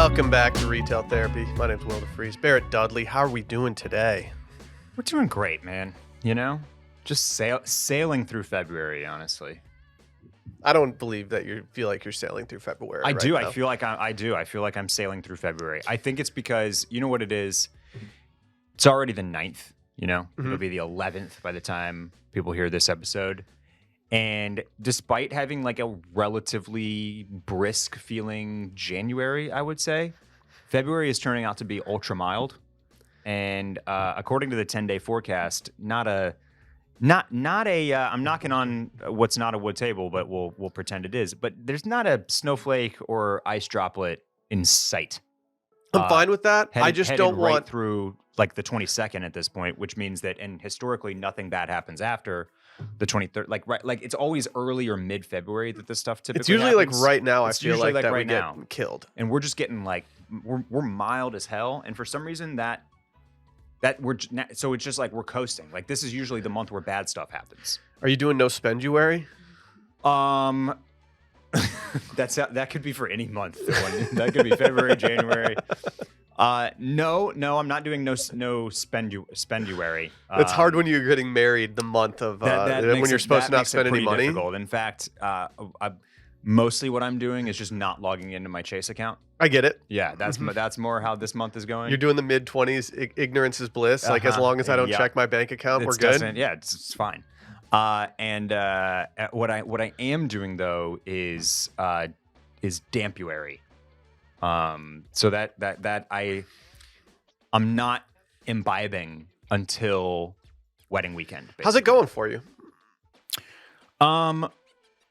Welcome back to Retail Therapy. My name's Will DeFries. Barrett Dudley, how are we doing today? We're doing great, man. You know, just sailing through February, honestly. I don't believe that you feel like you're sailing through February. I do. Now. I feel like I do. I feel like I'm sailing through February. I think it's because, you know what it is? It's already the 9th, you know? It'll be the 11th by the time people hear this episode. And despite having like a relatively brisk feeling January, I would say, February is turning out to be ultra mild. And according to the 10-day forecast, I'm knocking on what's not a wood table, but we'll pretend it is. But there's not a snowflake or ice droplet in sight. I'm fine with that. I just don't want right through like the 22nd at this point, which means that, and historically nothing bad happens after the 23rd. Like it's always early or mid February that this stuff typically. It's usually happens. like right now. It's I feel like that right we now. get killed, and we're just getting like we're mild as hell, and for some reason that so it's just like we're coasting. Like this is usually the month where bad stuff happens. Are you doing no spenduary? That could be for any month. That could be February, January. No, I'm not doing no spenduary. It's hard when you're getting married the month of when you're supposed to not spend any money. Difficult. In fact, mostly what I'm doing is just not logging into my Chase account. I get it. Yeah, that's more how this month is going. You're doing the mid-20s. Ignorance is bliss. Like as long as I don't check my bank account, we're good. Yeah, it's fine. And what I am doing though is dampuary. So that I'm not imbibing until wedding weekend. Basically. How's it going for you?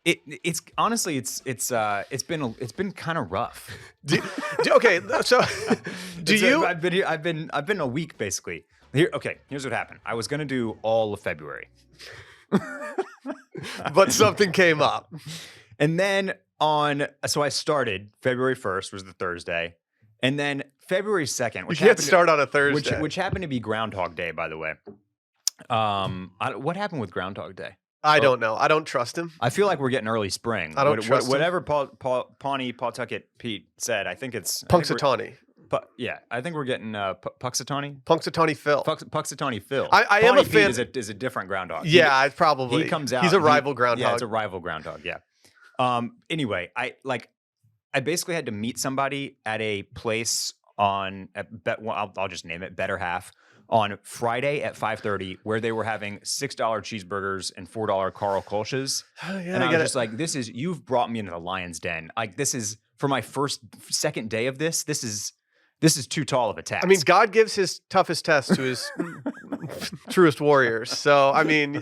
It's honestly it's been kind of rough. Okay, so I've been a week basically. Here's what happened. I was gonna do all of February, but something came up, and then so I started February 1st was the Thursday, and then February 2nd, which you can't start on a Thursday, which happened to be Groundhog Day, by the way. What happened with Groundhog Day? I don't know. I don't trust him. I feel like we're getting early spring. I don't trust whatever Pawtucket Pete said. I think it's Punxsutawney. I think we're getting Punxsutawney. Punxsutawney Phil. Punxsutawney Phil. I am a fan. Is a different groundhog. Yeah, it's probably. He comes out. He's a rival groundhog. Yeah, it's a rival groundhog. Yeah. Anyway, I basically had to meet somebody at a place I'll just name it, Better Half, on Friday at 5:30, where they were having $6 cheeseburgers and $4 Carl Kolsch's. And I was just like, you've brought me into the lion's den. Like this is for my second day of this. This is too tall of a task. I mean, God gives his toughest test to his truest warriors. So, I mean,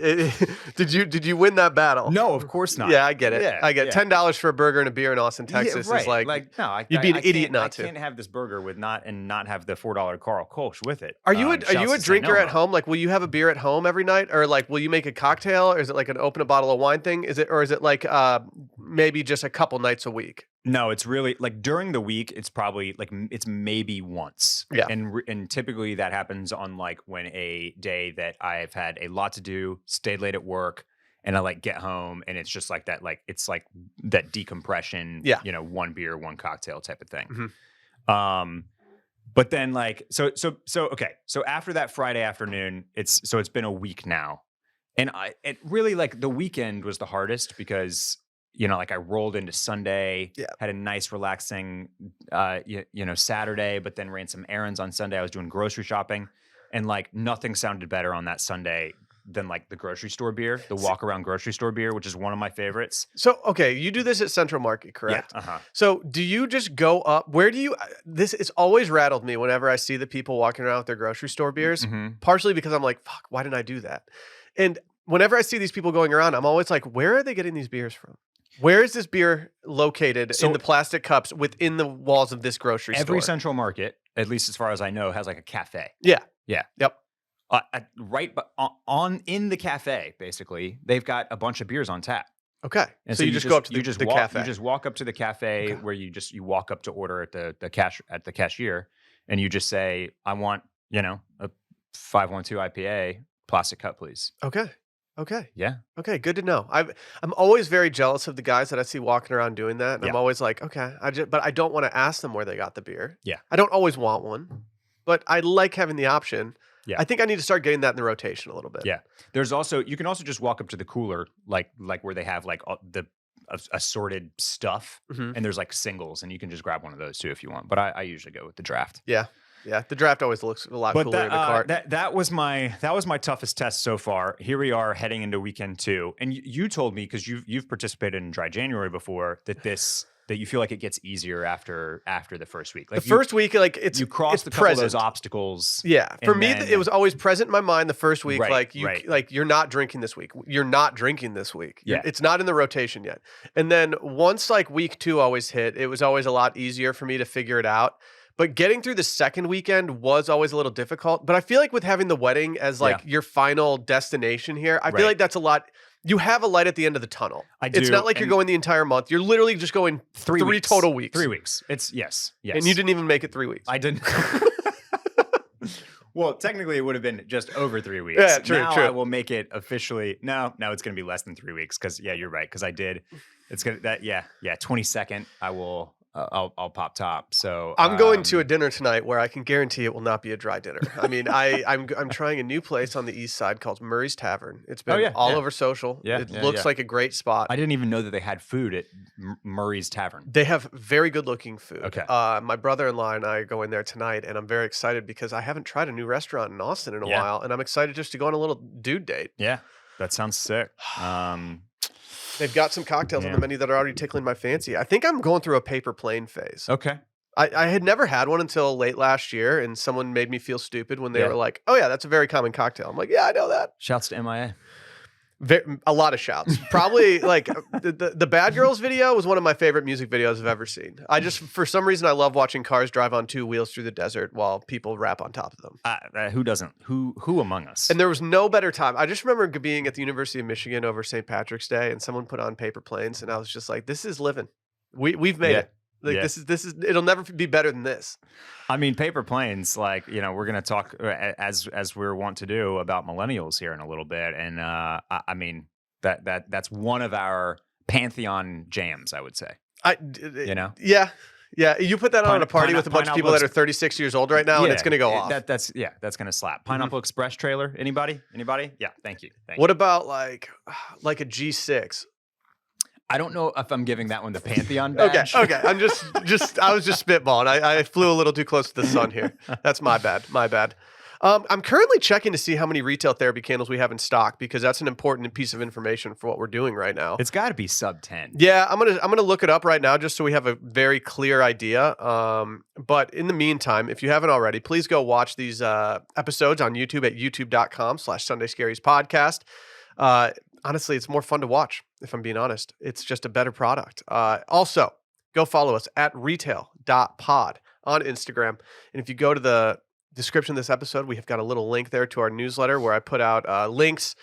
did you win that battle? No, of course not. Yeah, I get it. Yeah, I get $10 for a burger and a beer in Austin, Texas. Yeah, right. Is no, you'd be an idiot not to. I can't have this burger with not have the $4 Carl Kolsch with it. Are you a drinker at home? Like, will you have a beer at home every night, or like, will you make a cocktail, or is it like an open a bottle of wine thing? Is it like maybe just a couple nights a week? No, it's really like during the week. It's probably like it's maybe once. Yeah, and typically that happens on like when a day that I've had a lot to do, stayed late at work, and I like get home and it's just like that. Like it's like that decompression. Yeah, one beer, one cocktail type of thing. Mm-hmm. But then like so okay. So after that Friday afternoon, it's been a week now, and it really like the weekend was the hardest because. Like I rolled into Sunday, had a nice relaxing, Saturday, but then ran some errands on Sunday. I was doing grocery shopping, and like nothing sounded better on that Sunday than like the grocery store beer, the walk around grocery store beer, which is one of my favorites. So, okay, you do this at Central Market, correct? Yeah. So do you just go up, it's always rattled me whenever I see the people walking around with their grocery store beers, partially because I'm like, fuck, why didn't I do that? And whenever I see these people going around, I'm always like, where are they getting these beers from? Where is this beer located in the plastic cups within the walls of this grocery store? Every Central Market, at least as far as I know, has like a cafe. Yeah. Yep. In the cafe, basically, they've got a bunch of beers on tap. Okay. And so you just go up to the cafe. You just walk up to the cafe where you walk up to order at the cashier, and you just say, I want, a 512 IPA plastic cup, please. Okay. Okay. Yeah. Okay, good to know. I'm always very jealous of the guys that I see walking around doing that, and Yeah. I'm always like, okay, but I don't want to ask them where they got the beer. Yeah. I don't always want one, but I like having the option. Yeah. I think I need to start getting that in the rotation a little bit. Yeah. There's also, you can also just walk up to the cooler, like where they have like the assorted stuff, Mhm. and there's like singles, and you can just grab one of those too if you want. But I usually go with the draft. Yeah. Yeah. The draft always looks a lot cooler in the cart. That was my toughest test so far. Here we are heading into weekend 2, and you told me, because you've participated in Dry January before, that you feel like it gets easier after the first week. Like the first week, like you crossed a couple present. of those obstacles. Yeah, for me, then, it was always present in my mind the first week. Right, like you're not drinking this week. You're not drinking this week. Yeah. It's not in the rotation yet. And then once like week 2 always hit, it was always a lot easier for me to figure it out. But getting through the second weekend was always a little difficult. But I feel like with having the wedding as like your final destination here, I feel like that's a lot. You have a light at the end of the tunnel. I do, It's not like you're going the entire month. You're literally just going three total weeks. 3 weeks. It's yes. And you didn't even make it 3 weeks. I didn't. Well, technically, it would have been just over 3 weeks. Yeah, true, now true. I will make it officially. No, it's going to be less than 3 weeks, because you're right. Because I did. It's gonna 22nd. I will. I'll pop top. So I'm going to a dinner tonight where I can guarantee it will not be a dry dinner. I mean, I'm trying a new place on the east side called Murray's Tavern. It's been all over social. It looks like a great spot. I didn't even know that they had food at Murray's Tavern. They have very good looking food. Okay. My brother-in-law and I are going there tonight, and I'm very excited because I haven't tried a new restaurant in Austin in a while, and I'm excited just to go on a little dude date. Yeah, that sounds sick. They've got some cocktails on the menu that are already tickling my fancy. I think I'm going through a paper plane phase. Okay. I had never had one until late last year, and someone made me feel stupid when they were like, oh, yeah, that's a very common cocktail. I'm like, yeah, I know that. Shouts to MIA. A lot of shouts. Probably like the Bad Girls video was one of my favorite music videos I've ever seen. I just, for some reason, I love watching cars drive on 2 wheels through the desert while people rap on top of them. Who doesn't? Who among us? And there was no better time. I just remember being at the University of Michigan over St. Patrick's Day, and someone put on Paper Planes, and I was just like, this is living. We've made it. Like this is it'll never be better than this. I mean, Paper Planes, like, we're going to talk as we're wont to do about millennials here in a little bit. And I mean, that's one of our pantheon jams, I would say. Yeah. You put that on a party with a bunch of people that are 36 years old right now, and it's going to go off. That's going to slap. Pineapple Express trailer. Anybody? Yeah. Thank you. What about like a G6? I don't know if I'm giving that one the Pantheon badge. Okay. I'm I was just spitballing. I flew a little too close to the sun here. That's my bad. I'm currently checking to see how many retail therapy candles we have in stock, because that's an important piece of information for what we're doing right now. It's got to be sub 10. Yeah, I'm gonna look it up right now just so we have a very clear idea. But in the meantime, if you haven't already, please go watch these episodes on YouTube at youtube.com/SundayScaries podcast. Honestly, it's more fun to watch, if I'm being honest. It's just a better product. Also, go follow us at retail.pod on Instagram. And if you go to the description of this episode, we have got a little link there to our newsletter where I put out links,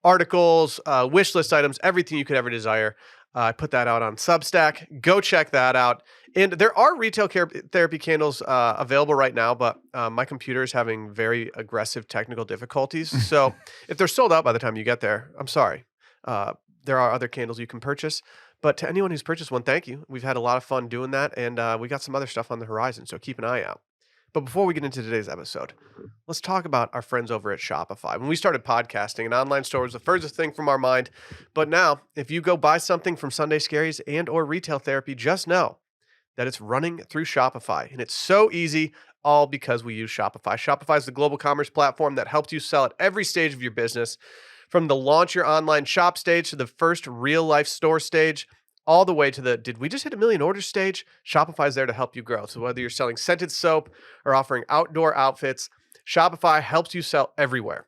articles, wish list items, everything you could ever desire. I put that out on Substack. Go check that out. And there are retail therapy candles available right now, but my computer is having very aggressive technical difficulties. So if they're sold out by the time you get there, I'm sorry. There are other candles you can purchase. But to anyone who's purchased one, thank you. We've had a lot of fun doing that, and we got some other stuff on the horizon, so keep an eye out. But before we get into today's episode, let's talk about our friends over at Shopify. When we started podcasting, an online store was the furthest thing from our mind. But now, if you go buy something from Sunday Scaries and or Retail Therapy, just know that it's running through Shopify. And it's so easy, all because we use Shopify. Shopify is the global commerce platform that helps you sell at every stage of your business, from the launch your online shop stage to the first real life store stage, all the way to the did we just hit 1 million orders stage. Shopify is there to help you grow. So whether you're selling scented soap or offering outdoor outfits, Shopify helps you sell everywhere.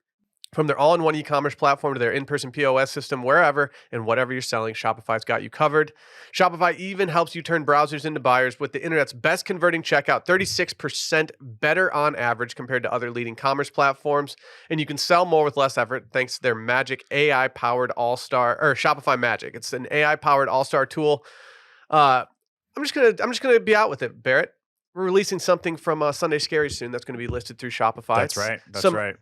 From their all-in-one e-commerce platform to their in-person POS system, wherever and whatever you're selling, Shopify's got you covered. Shopify even helps you turn browsers into buyers with the internet's best converting checkout, 36% better on average compared to other leading commerce platforms. And you can sell more with less effort thanks to their Magic AI-powered All-Star, or Shopify Magic. It's an AI-powered All-Star tool. I'm just gonna be out with it, Barrett. We're releasing something from Sunday Scary soon that's going to be listed through Shopify. That's right.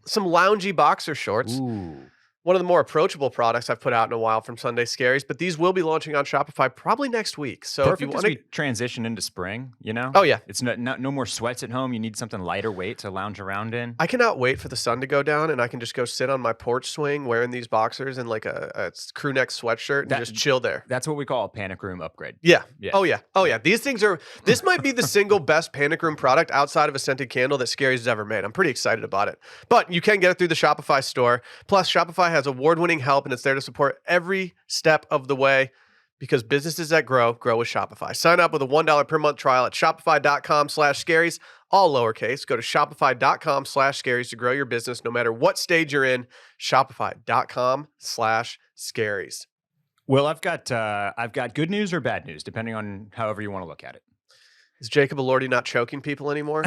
Some loungy boxer shorts. Ooh. one of the more approachable products I've put out in a while from Sunday Scaries, but these will be launching on Shopify probably next week. So if you Perfect want as we to, transition into spring, you know? oh yeah, It's no more sweats at home. You need something lighter weight to lounge around in. I cannot wait for the sun to go down and I can just go sit on my porch swing wearing these boxers and like a crew neck sweatshirt and just chill there. That's what we call a panic room upgrade. Yeah. Yeah. Oh yeah. Oh yeah. This might be the single best panic room product outside of a scented candle that Scaries has ever made. I'm pretty excited about it. But you can get it through the Shopify store. Plus, Shopify has award-winning help and it's there to support every step of the way because businesses that grow with Shopify. Sign up with a $1 per month trial at shopify.com/scaries, all lowercase. Go to shopify.com/scaries to grow your business no matter what stage you're in. Shopify.com/scaries. Well, I've got good news or bad news, depending on however you want to look at it. Is Jacob Elordi not choking people anymore?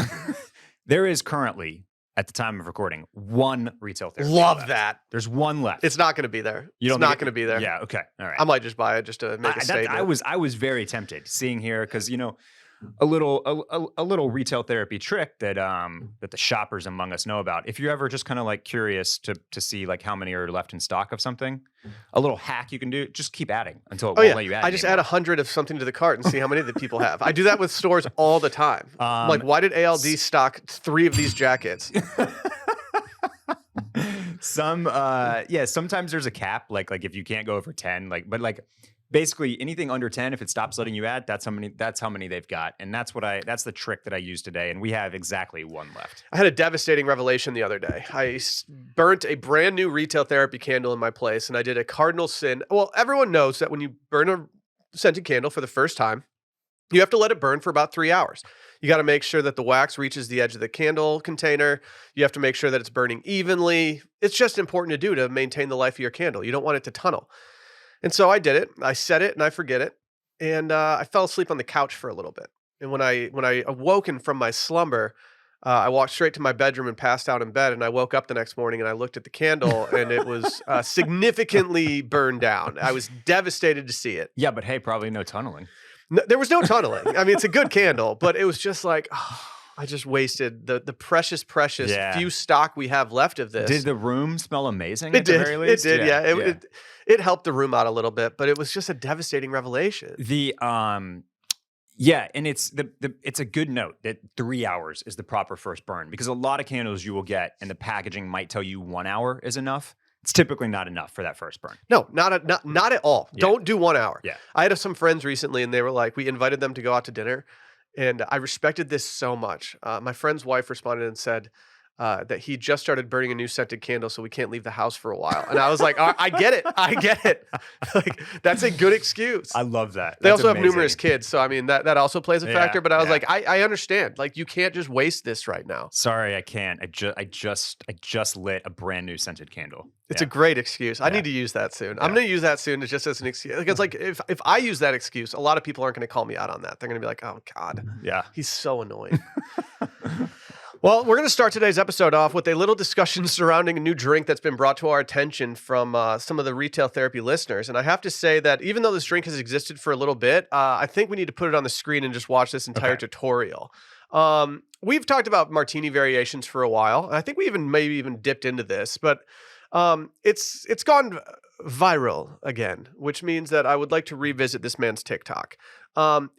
There is currently, at the time of recording, one retail therapy. Love left. that. There's one left. It's not going to be there. You It's don't not think going to be there. Yeah. Okay. All right. I might just buy it just to make a statement. I was very tempted seeing here because a little retail therapy trick that that the shoppers among us know about. If you're ever just kind of like curious to see like how many are left in stock of something, a little hack you can do, just keep adding until it won't let you add. I just add 100 of something to the cart and see how many that people have. I do that with stores all the time. Like, why did ALD stock 3 of these jackets? Sometimes there's a cap, like if you can't go over 10, but basically anything under 10, if it stops letting you add, that's how many they've got. And that's the trick that I used today. And we have exactly one left. I had a devastating revelation the other day. I burnt a brand new retail therapy candle in my place and I did a cardinal sin. Well, everyone knows that when you burn a scented candle for the first time, you have to let it burn for about 3 hours. You got to make sure that the wax reaches the edge of the candle container. You have to make sure that it's burning evenly. It's just important to do to maintain the life of your candle. You don't want it to tunnel. And so I did it. I set it and I forget it. And I fell asleep on the couch for a little bit. And when I awoken from my slumber, I walked straight to my bedroom and passed out in bed. And I woke up the next morning and I looked at the candle and it was significantly burned down. I was devastated to see it. Yeah, but hey, probably no tunneling. No, there was no tunneling. I mean, it's a good candle, but it was just like, I just wasted the precious few stock we have left of this. Did the room smell amazing? It did. The very least? It did. Yeah. It helped the room out a little bit, but it was just a devastating revelation. And it's it's a good note that 3 hours is the proper first burn because a lot of candles you will get and the packaging might tell you 1 hour is enough. It's typically not enough for that first burn. No, not at all. Yeah. Don't do 1 hour. Yeah. I had some friends recently and they were like, we invited them to go out to dinner and I respected this so much. My friend's wife responded and said that he just started burning a new scented candle so we can't leave the house for a while. And I was like, I get it. Like, that's a good excuse. I love that. They also have numerous kids. So, I mean, that also plays a factor. But I was like, I understand. Like, you can't just waste this right now. Sorry, I can't. I just lit a brand new scented candle. It's a great excuse. I need to use that soon. I'm going to use that soon just as an excuse. Because like if I use that excuse, a lot of people aren't going to call me out on that. They're going to be like, oh God, he's so annoying. Well, we're going to start today's episode off with a little discussion surrounding a new drink that's been brought to our attention from some of the retail therapy listeners. And I have to say that even though this drink has existed for a little bit, I think we need to put it on the screen and just watch this entire tutorial. We've talked about martini variations for a while. And I think we maybe even dipped into this, but it's gone viral again, which means that I would like to revisit this man's TikTok.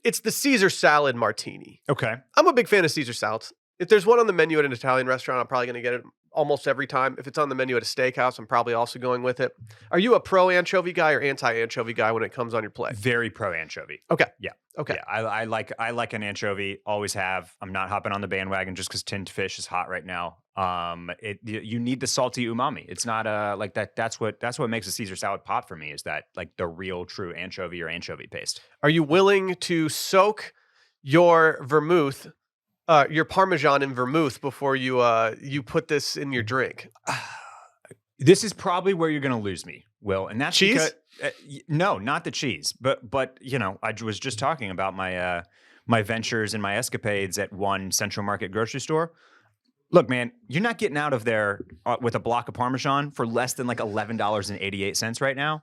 It's the Caesar Salad Martini. Okay. I'm a big fan of Caesar salads. If there's one on the menu at an Italian restaurant, I'm probably going to get it almost every time. If it's on the menu at a steakhouse, I'm probably also going with it. Are you a pro anchovy guy or anti anchovy guy when it comes on your plate? Very pro anchovy. Okay. Yeah. Okay. Yeah, I like an anchovy. Always have. I'm not hopping on the bandwagon just because tinned fish is hot right now. You need the salty umami. It's not like that. That's what makes a Caesar salad pop for me. Is that like the real true anchovy or anchovy paste? Are you willing to soak your vermouth? Your Parmesan in vermouth before you put this in your drink? This is probably where you're going to lose me, Will. And that's cheese? Because, no, not the cheese. But you know, I was just talking about my my ventures and my escapades at one Central Market grocery store. Look, man, you're not getting out of there with a block of Parmesan for less than like $11.88 right now.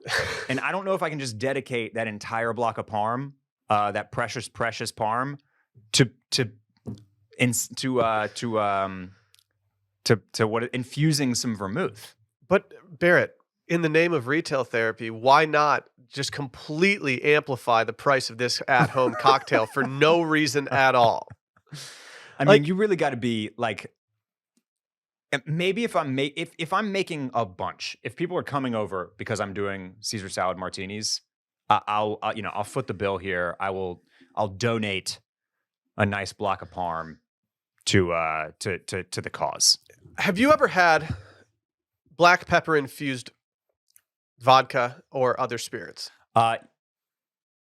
And I don't know if I can just dedicate that entire block of Parm, that precious Parm, to infusing some vermouth. But Barrett, in the name of retail therapy, why not just completely amplify the price of this at-home cocktail for no reason at all? I mean, you really got to be like, maybe if if I'm making a bunch, if people are coming over because I'm doing Caesar Salad Martinis, I'll foot the bill here. I'll donate a nice block of parm to the cause. Have you ever had black pepper infused vodka or other spirits?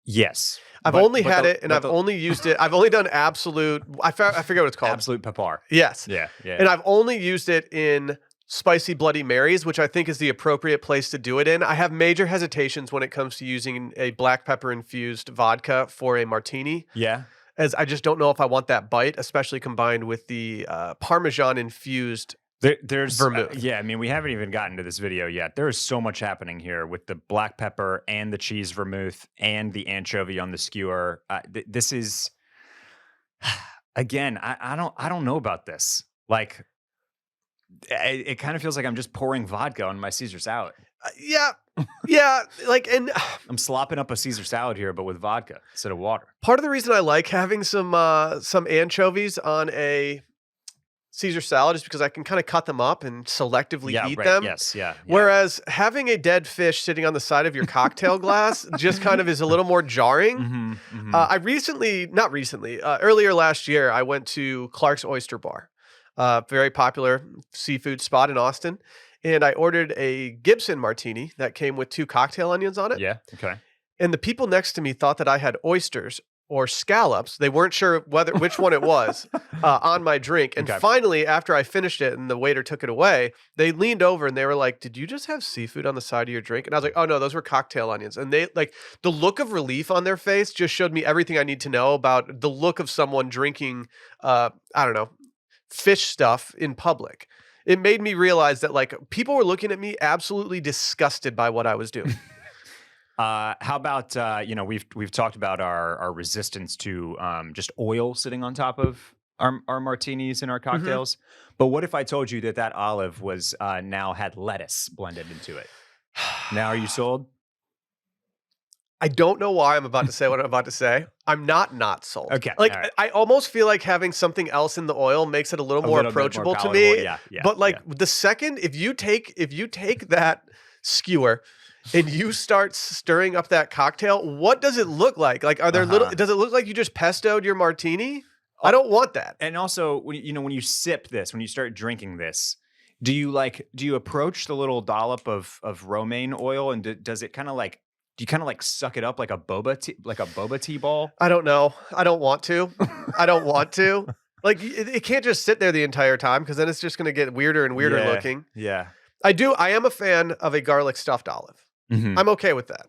Yes. I've only had it, and I've only used it. I've only done absolute. I forget what it's called. Absolute pepper. Yes. Yeah. And I've only used it in spicy Bloody Marys, which I think is the appropriate place to do it in. I have major hesitations when it comes to using a black pepper infused vodka for a martini. Yeah. As I just don't know if I want that bite, especially combined with the Parmesan infused there's vermouth. I mean, we haven't even gotten to this video yet. There is so much happening here with the black pepper and the cheese vermouth and the anchovy on the skewer. This is, again, I don't know about this. Like, it kind of feels like I'm just pouring vodka on my Caesar salad. Yeah. Like, and I'm slopping up a Caesar salad here, but with vodka instead of water. Part of the reason I like having some anchovies on a Caesar salad is because I can kind of cut them up and selectively eat them. Yes, yeah. Whereas having a dead fish sitting on the side of your cocktail glass just kind of is a little more jarring. Earlier last year, I went to Clark's Oyster Bar, very popular seafood spot in Austin. And I ordered a Gibson martini that came with 2 cocktail onions on it. Yeah, okay. And the people next to me thought that I had oysters or scallops. They weren't sure which one it was on my drink. And finally, after I finished it and the waiter took it away, they leaned over and they were like, "Did you just have seafood on the side of your drink?" And I was like, "Oh no, those were cocktail onions." And they like the look of relief on their face just showed me everything I need to know about the look of someone drinking, I don't know, fish stuff in public. It made me realize that like people were looking at me absolutely disgusted by what I was doing. How about we've talked about our resistance to just oil sitting on top of our martinis and our cocktails. But what if I told you that olive was now had lettuce blended into it? Now are you sold? I don't know why I'm about to say what I'm about to say. I'm not sold. Okay. Like right. I almost feel like having something else in the oil makes it a little more approachable to me. Yeah, but like the second if you take that skewer and you start stirring up that cocktail, what does it look like? Like are there does it look like you just pestoed your martini? I don't want that. And also when you sip this, when you start drinking this, do you approach the little dollop of romaine oil and does it kind of like do you kind of like suck it up like a boba tea ball? I don't know. I don't want to. Like it can't just sit there the entire time because then it's just going to get weirder and weirder looking. Yeah. I am a fan of a garlic stuffed olive. Mm-hmm. I'm okay with that.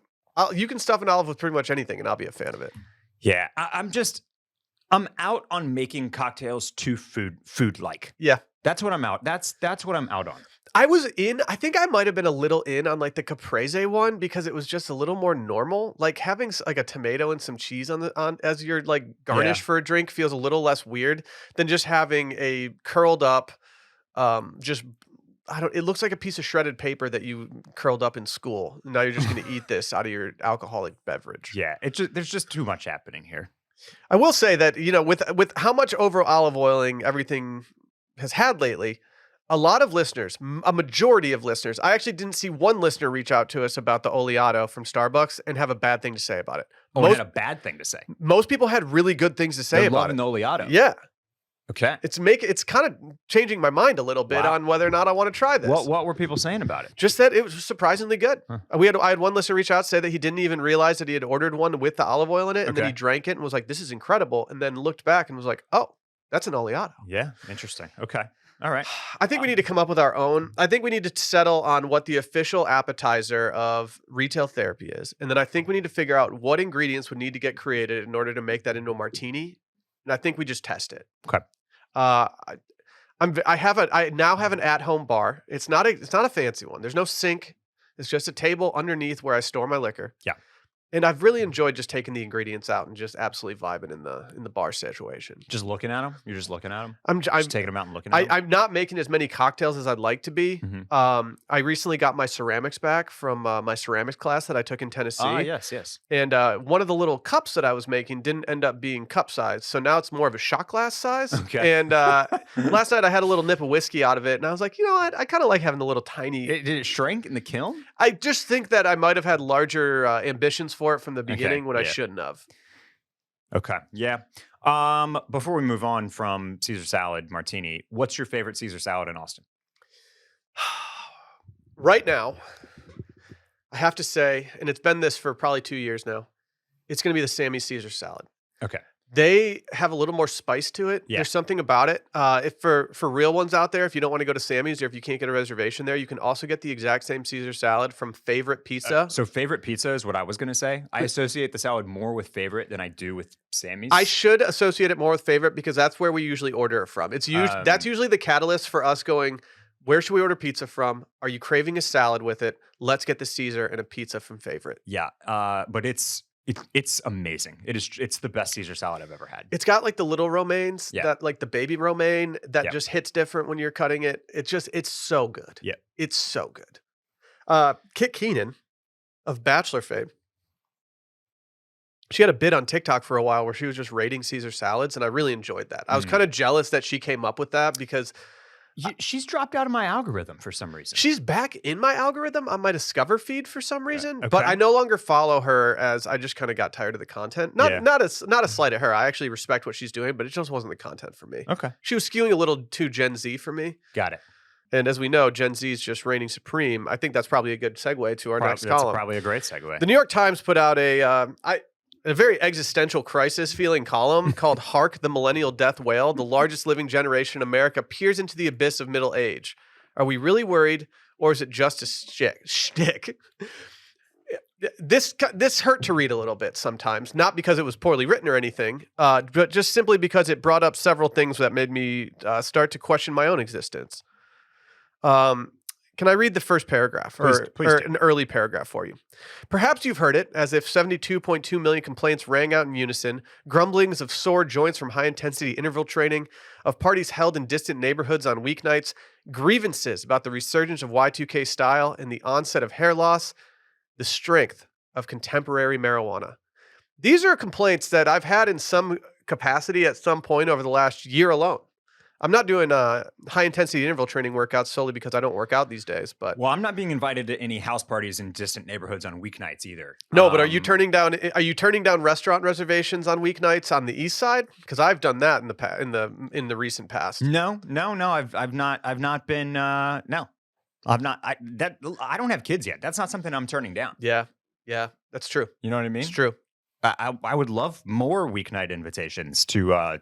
You can stuff an olive with pretty much anything and I'll be a fan of it. Yeah. I'm out on making cocktails too food-like. Yeah. That's what I'm out. That's what I'm out on. I think I might have been a little in on like the caprese one because it was just a little more normal. Like having like a tomato and some cheese on as your like garnish for a drink feels a little less weird than just having a curled up, it looks like a piece of shredded paper that you curled up in school. Now you're just going to eat this out of your alcoholic beverage. Yeah. There's just too much happening here. I will say that, with how much over olive oiling everything has had lately, a lot of listeners, a majority of listeners, I actually didn't see one listener reach out to us about the Oleato from Starbucks and have a bad thing to say about it. Had a bad thing to say. Most people had really good things to say about it. The Oleato. Yeah. Okay. It's kind of changing my mind a little bit on whether or not I want to try this. What were people saying about it? Just that it was surprisingly good. Huh. I had one listener reach out, say that he didn't even realize that he had ordered one with the olive oil in it, and then he drank it and was like, "This is incredible," and then looked back and was like, "Oh, that's an Oleato." Yeah, interesting. Okay. All right. I think we need to come up with our own. I think we need to settle on what the official appetizer of retail therapy is. And then I think we need to figure out what ingredients would need to get created in order to make that into a martini. And I think we just test it. Okay. I now have an at-home bar. It's not a fancy one. There's no sink. It's just a table underneath where I store my liquor. Yeah. And I've really enjoyed just taking the ingredients out and just absolutely vibing in the bar situation. Just looking at them? You're just looking at them? I'm Just taking them out and looking at them? I'm not making as many cocktails as I'd like to be. I recently got my ceramics back from my ceramics class that I took in Tennessee. Yes. And one of the little cups that I was making didn't end up being cup size. So now it's more of a shot glass size. Okay. And last night I had a little nip of whiskey out of it. And I was like, you know what? I kind of like having the little tiny. Did it shrink in the kiln? I just think that I might have had larger ambitions for it from the beginning when I shouldn't have. Okay. Yeah. Before we move on from Caesar Salad Martini, what's your favorite Caesar salad in Austin? Right now, I have to say, and it's been this for probably 2 years now, it's going to be the Sammy Caesar salad. Okay. They have a little more spice to it. Yeah. There's something about it. If for real ones out there, if you don't want to go to Sammy's or if you can't get a reservation there, you can also get the exact same Caesar salad from Favorite Pizza. So Favorite Pizza is what I was going to say. I associate the salad more with Favorite than I do with Sammy's. I should associate it more with Favorite because that's where we usually order it from. That's usually the catalyst for us going, where should we order pizza from? Are you craving a salad with it? Let's get the Caesar and a pizza from Favorite. Yeah, but it's amazing. It's the best Caesar salad I've ever had. It's got like the little romaines, that like the baby romaine that just hits different when you're cutting it. It's so good. Yeah. It's so good. Kit Keenan of Bachelor fame, she had a bit on TikTok for a while where she was just rating Caesar salads, and I really enjoyed that. I was kind of jealous that she came up with that because she's dropped out of my algorithm for some reason. she's back in my algorithm on my Discover feed for some reason, but I no longer follow her as I just kind of got tired of the content. Not a slight at her. I actually respect what she's doing, but it just wasn't the content for me. Okay. She was skewing a little too Gen Z for me. Got it. And as we know, Gen Z is just reigning supreme. I think that's probably a good segue to our next column. That's probably a great segue. The New York Times put out a very existential crisis feeling column called Hark the Millennial Death Wail. The largest living generation in America peers into the abyss of middle age. Are we really worried, or is it just a shtick? This hurt to read a little bit sometimes, not because it was poorly written or anything, but just simply because it brought up several things that made me start to question my own existence. Can I read the first paragraph or an early paragraph for you? Perhaps you've heard it, as if 72.2 million complaints rang out in unison, grumblings of sore joints from high-intensity interval training, of parties held in distant neighborhoods on weeknights, grievances about the resurgence of Y2K style and the onset of hair loss, the strength of contemporary marijuana. These are complaints that I've had in some capacity at some point over the last year alone. I'm not doing high-intensity interval training workouts solely because I don't work out these days. But I'm not being invited to any house parties in distant neighborhoods on weeknights either. No, but are you turning down restaurant reservations on weeknights on the east side? Because I've done that in the recent past. No. I've not been. No, I'm not. I don't have kids yet. That's not something I'm turning down. Yeah, that's true. You know what I mean? It's true. I would love more weeknight invitations to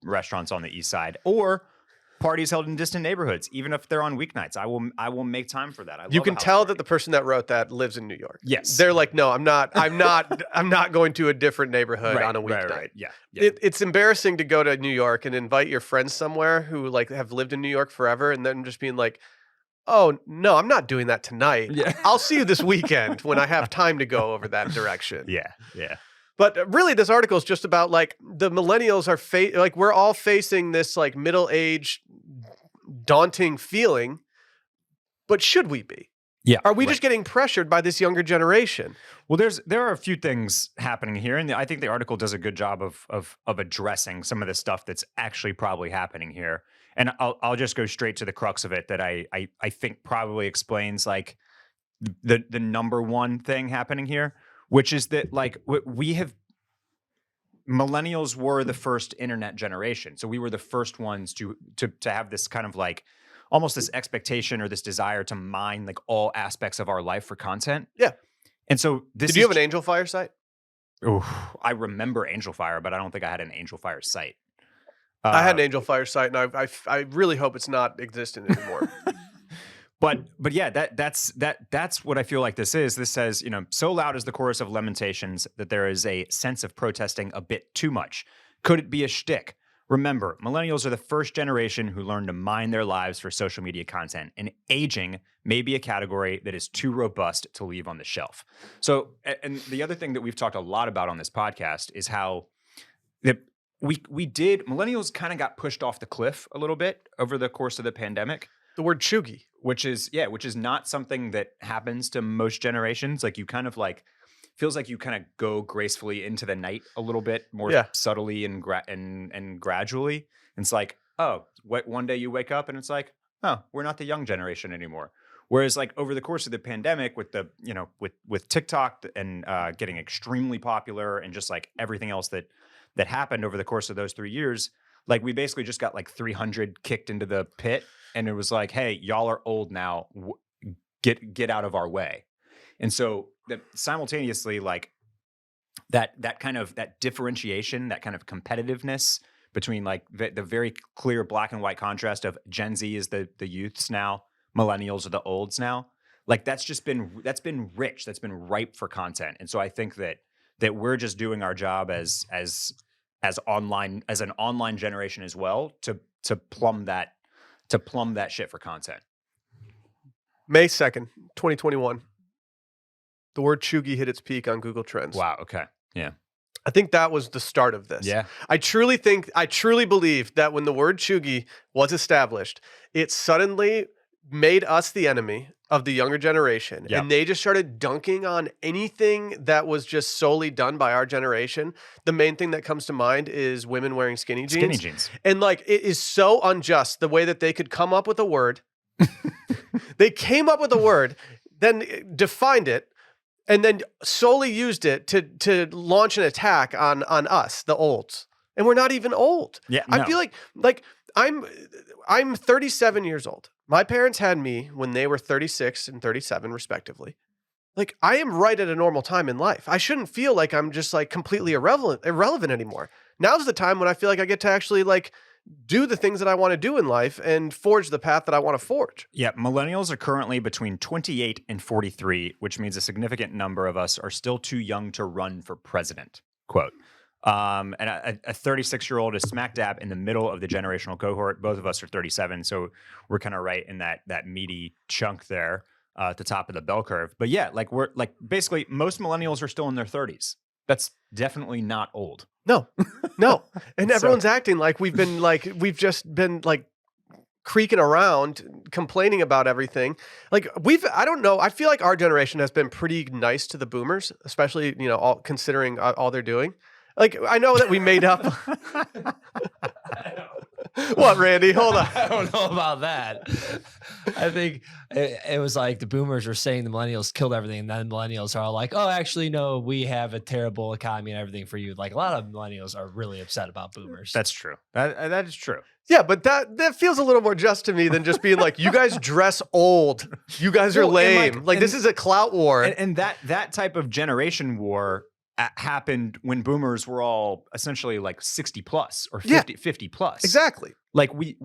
restaurants on the east side or parties held in distant neighborhoods, even if they're on weeknights. I will make time for that. You can tell that the person that wrote that lives in New York. Yes, they're like, no, I'm not going to a different neighborhood on a weeknight. Right. Yeah. It's embarrassing to go to New York and invite your friends somewhere who like have lived in New York forever, and then just being like, oh, no, I'm not doing that tonight. Yeah. I'll see you this weekend when I have time to go over that direction. Yeah. But really, this article is just about like the millennials are we're all facing this like middle-age daunting feeling. But should we be? Yeah. Are we just getting pressured by this younger generation? Well, there are a few things happening here, and I think the article does a good job of addressing some of the stuff that's actually probably happening here. And I'll just go straight to the crux of it that I think probably explains like the number one thing happening here, which is that like millennials were the first internet generation. So we were the first ones to have this kind of like almost this expectation or this desire to mine like all aspects of our life for content. Yeah. And so did you have an Angel Fire site? I remember Angel Fire, but I don't think I had an Angel Fire site. I had an Angel Fire site, and I really hope it's not existent anymore. But yeah, that's what I feel like this is. This says, so loud is the chorus of lamentations that there is a sense of protesting a bit too much. Could it be a shtick? Remember, millennials are the first generation who learned to mine their lives for social media content, and aging may be a category that is too robust to leave on the shelf. So, and the other thing that we've talked a lot about on this podcast is how millennials kind of got pushed off the cliff a little bit over the course of the pandemic. The word chuggy. Which is not something that happens to most generations. Like you kind of like, feels like you kind of go gracefully into the night a little bit more subtly and gradually. And it's like, oh, one day you wake up and it's like, oh, we're not the young generation anymore. Whereas like over the course of the pandemic with the, with TikTok and getting extremely popular and just like everything else that happened over the course of those 3 years, like we basically just got like 300 kicked into the pit. And it was like, hey, y'all are old now. Get out of our way. And so simultaneously, like that kind of that differentiation, that kind of competitiveness between like the very clear black and white contrast of Gen Z is the youths now, millennials are the olds now. Like that's been rich. That's been ripe for content. And so I think that we're just doing our job as an online generation as well to plumb that shit for content. May 2nd, 2021. The word chuggy hit its peak on Google Trends. Wow. Okay. Yeah. I think that was the start of this. Yeah. I truly believe that when the word chuggy was established, it suddenly made us the enemy of the younger generation. Yep. And they just started dunking on anything that was just solely done by our generation. The main thing that comes to mind is women wearing skinny jeans. And like, it is so unjust the way that they could come up with a word. They came up with a word, then defined it, and then solely used it to launch an attack on us, the olds. And we're not even old. Yeah, I no. feel like I'm 37 years old. My parents had me when they were 36 and 37 respectively. Like I am right at a normal time in life. I shouldn't feel like I'm just like completely irrelevant anymore. Now's the time when I feel like I get to actually like do the things that I want to do in life and forge the path that I want to forge. Yeah, millennials are currently between 28 and 43, which means a significant number of us are still too young to run for president, quote. And a 36-year-old is smack dab in the middle of the generational cohort. Both of us are 37, so we're kind of right in that meaty chunk there at the top of the bell curve. But yeah, like we're like basically most millennials are still in their 30s. That's definitely not old. No. And everyone's acting like we've just been like creaking around, complaining about everything. Like I don't know. I feel like our generation has been pretty nice to the boomers, especially, considering all they're doing. Like, I know that we made up. What, Randy? Hold on. I don't know about that. I think it was like the boomers were saying the millennials killed everything, and then millennials are all like, oh, actually, no, we have a terrible economy and everything for you. Like, a lot of millennials are really upset about boomers. That's true. That is true. Yeah, but that feels a little more just to me than just being like, you guys dress old. You guys are lame. This is a clout war. And that type of generation war happened when boomers were all essentially like 60 plus or 50 plus. Exactly. Like we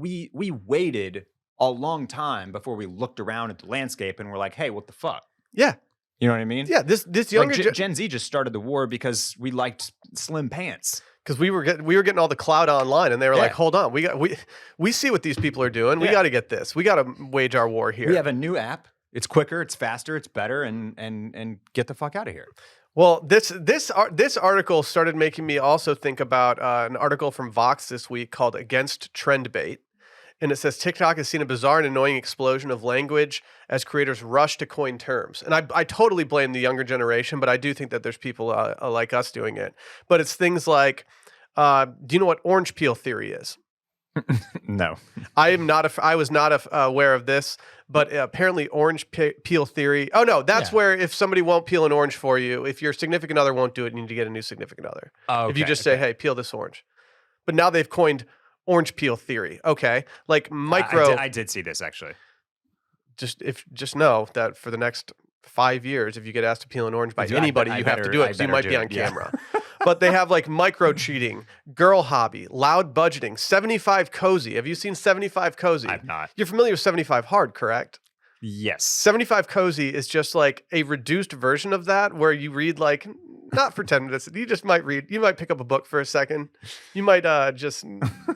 waited a long time before we looked around at the landscape and we're like, hey, what the fuck? Yeah. You know what I mean? Yeah. This younger Gen Z just started the war because we liked slim pants. Because we were getting all the clout online, and they were like, hold on, we see what these people are doing. We got to get this. We got to wage our war here. We have a new app. It's quicker, it's faster, it's better, and get the fuck out of here. Well, this article started making me also think about an article from Vox this week called "Against Trend Bait," and it says TikTok has seen a bizarre and annoying explosion of language as creators rush to coin terms. And I totally blame the younger generation, but I do think that there's people like us doing it. But it's things like, do you know what orange peel theory is? No, I was not aware of this, but apparently orange peel theory. Oh no, that's where if somebody won't peel an orange for you, if your significant other won't do it, you need to get a new significant other. Oh, okay, if you just say, hey, peel this orange. But now they've coined orange peel theory. Okay. Like micro. I did see this actually. Just know that for the next 5 years, if you get asked to peel an orange by anybody, you have to do it because you might be on camera. But they have like micro cheating, girl hobby, loud budgeting, 75 cozy. Have you seen 75 cozy? I've not. You're familiar with 75 hard, correct? Yes. 75 cozy is just like a reduced version of that where you read like not for 10 minutes. You just might read. You might pick up a book for a second. You might just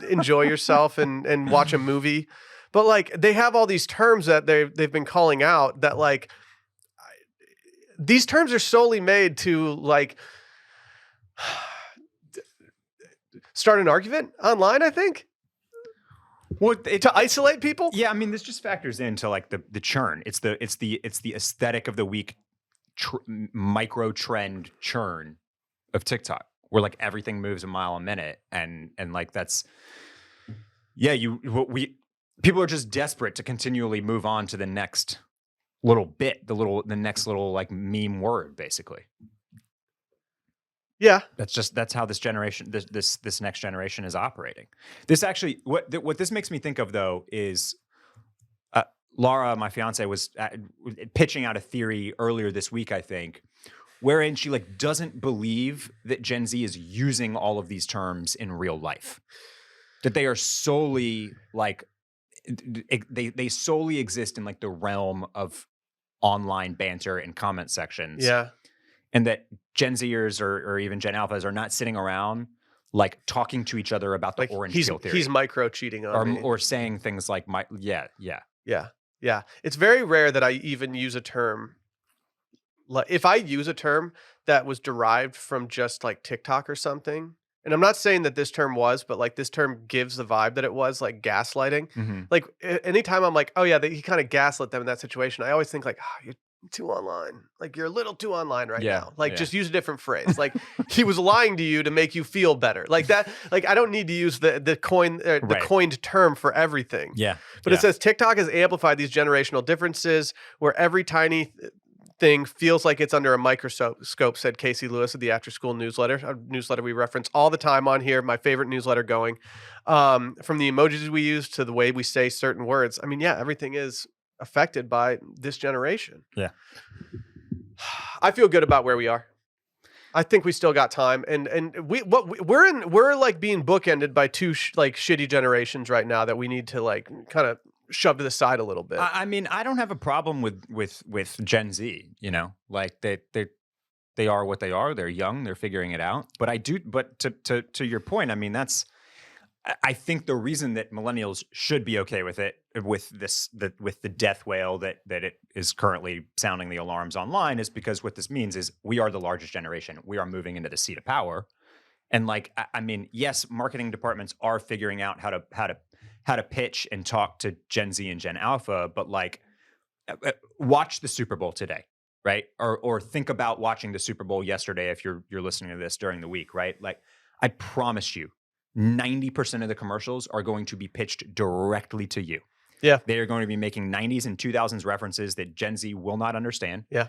enjoy yourself and watch a movie. But like they have all these terms that they've been calling out that like these terms are solely made to like start an argument online, I think. Well, to isolate people? Yeah, I mean, this just factors into like the churn. It's the aesthetic of the week, micro trend churn of TikTok, where like everything moves a mile a minute, and like that's people are just desperate to continually move on to the next little bit, the next little like meme word, basically. Yeah, that's how this generation, this next generation is operating. This actually, what this makes me think of though is, Laura, my fiance, was pitching out a theory earlier this week, I think, wherein she like doesn't believe that Gen Z is using all of these terms in real life, that they are solely like they solely exist in like the realm of online banter and comment sections. Yeah. And that Gen Zers or even Gen Alphas are not sitting around like talking to each other about the Like orange peel theory. He's micro cheating on me. Or saying things like, yeah. It's very rare that I even use a term. Like if I use a term that was derived from just like TikTok or something, and I'm not saying that this term was, but like this term gives the vibe that it was like gaslighting. Mm-hmm. Like anytime I'm like, oh yeah, he kind of gaslit them in that situation, I always think like, you're too online. Like you're a little too online right now. Like just use a different phrase. Like he was lying to you to make you feel better. Like that. Like I don't need to use the coined term for everything. Yeah. But it says TikTok has amplified these generational differences where every tiny thing feels like it's under a microscope, said Casey Lewis of the After School newsletter, a newsletter we reference all the time on here. My favorite newsletter going. From the emojis we use to the way we say certain words. I mean, yeah, everything is affected by this generation. Yeah. I feel good about where we are. I think we still got time, and we're like being bookended by two shitty generations right now that we need to like kind of shove to the side a little bit. I mean, I don't have a problem with Gen Z. You know, like they are what they are. They're young. They're figuring it out. But I do. But to your point, I mean, I think the reason that millennials should be okay with it, with the death wail that it is currently sounding the alarms online, is because what this means is we are the largest generation. We are moving into the seat of power, and like I mean, yes, marketing departments are figuring out how to pitch and talk to Gen Z and Gen Alpha, but like watch the Super Bowl today, right? Or think about watching the Super Bowl yesterday if you're listening to this during the week, right? Like I promise you, 90% of the commercials are going to be pitched directly to you. Yeah. They are going to be making 90s and 2000s references that Gen Z will not understand. Yeah.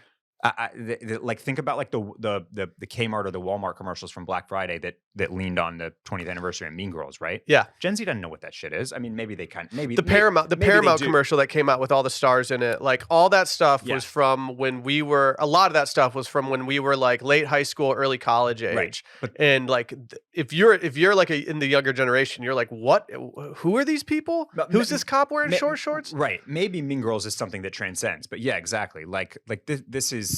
Like think about like the Kmart or the Walmart commercials from Black Friday that leaned on the 20th anniversary of Mean Girls, right? Yeah. Gen Z doesn't know what that shit is. I mean, maybe they kind of maybe the Paramount commercial that came out with all the stars in it, like all that stuff was from when we were. A lot of that stuff was from when we were like late high school, early college age. Right. But, and like if you're like in the younger generation, you're like, what? Who are these people? Who's this cop wearing short shorts? Right. Maybe Mean Girls is something that transcends, but yeah, exactly. Like this is.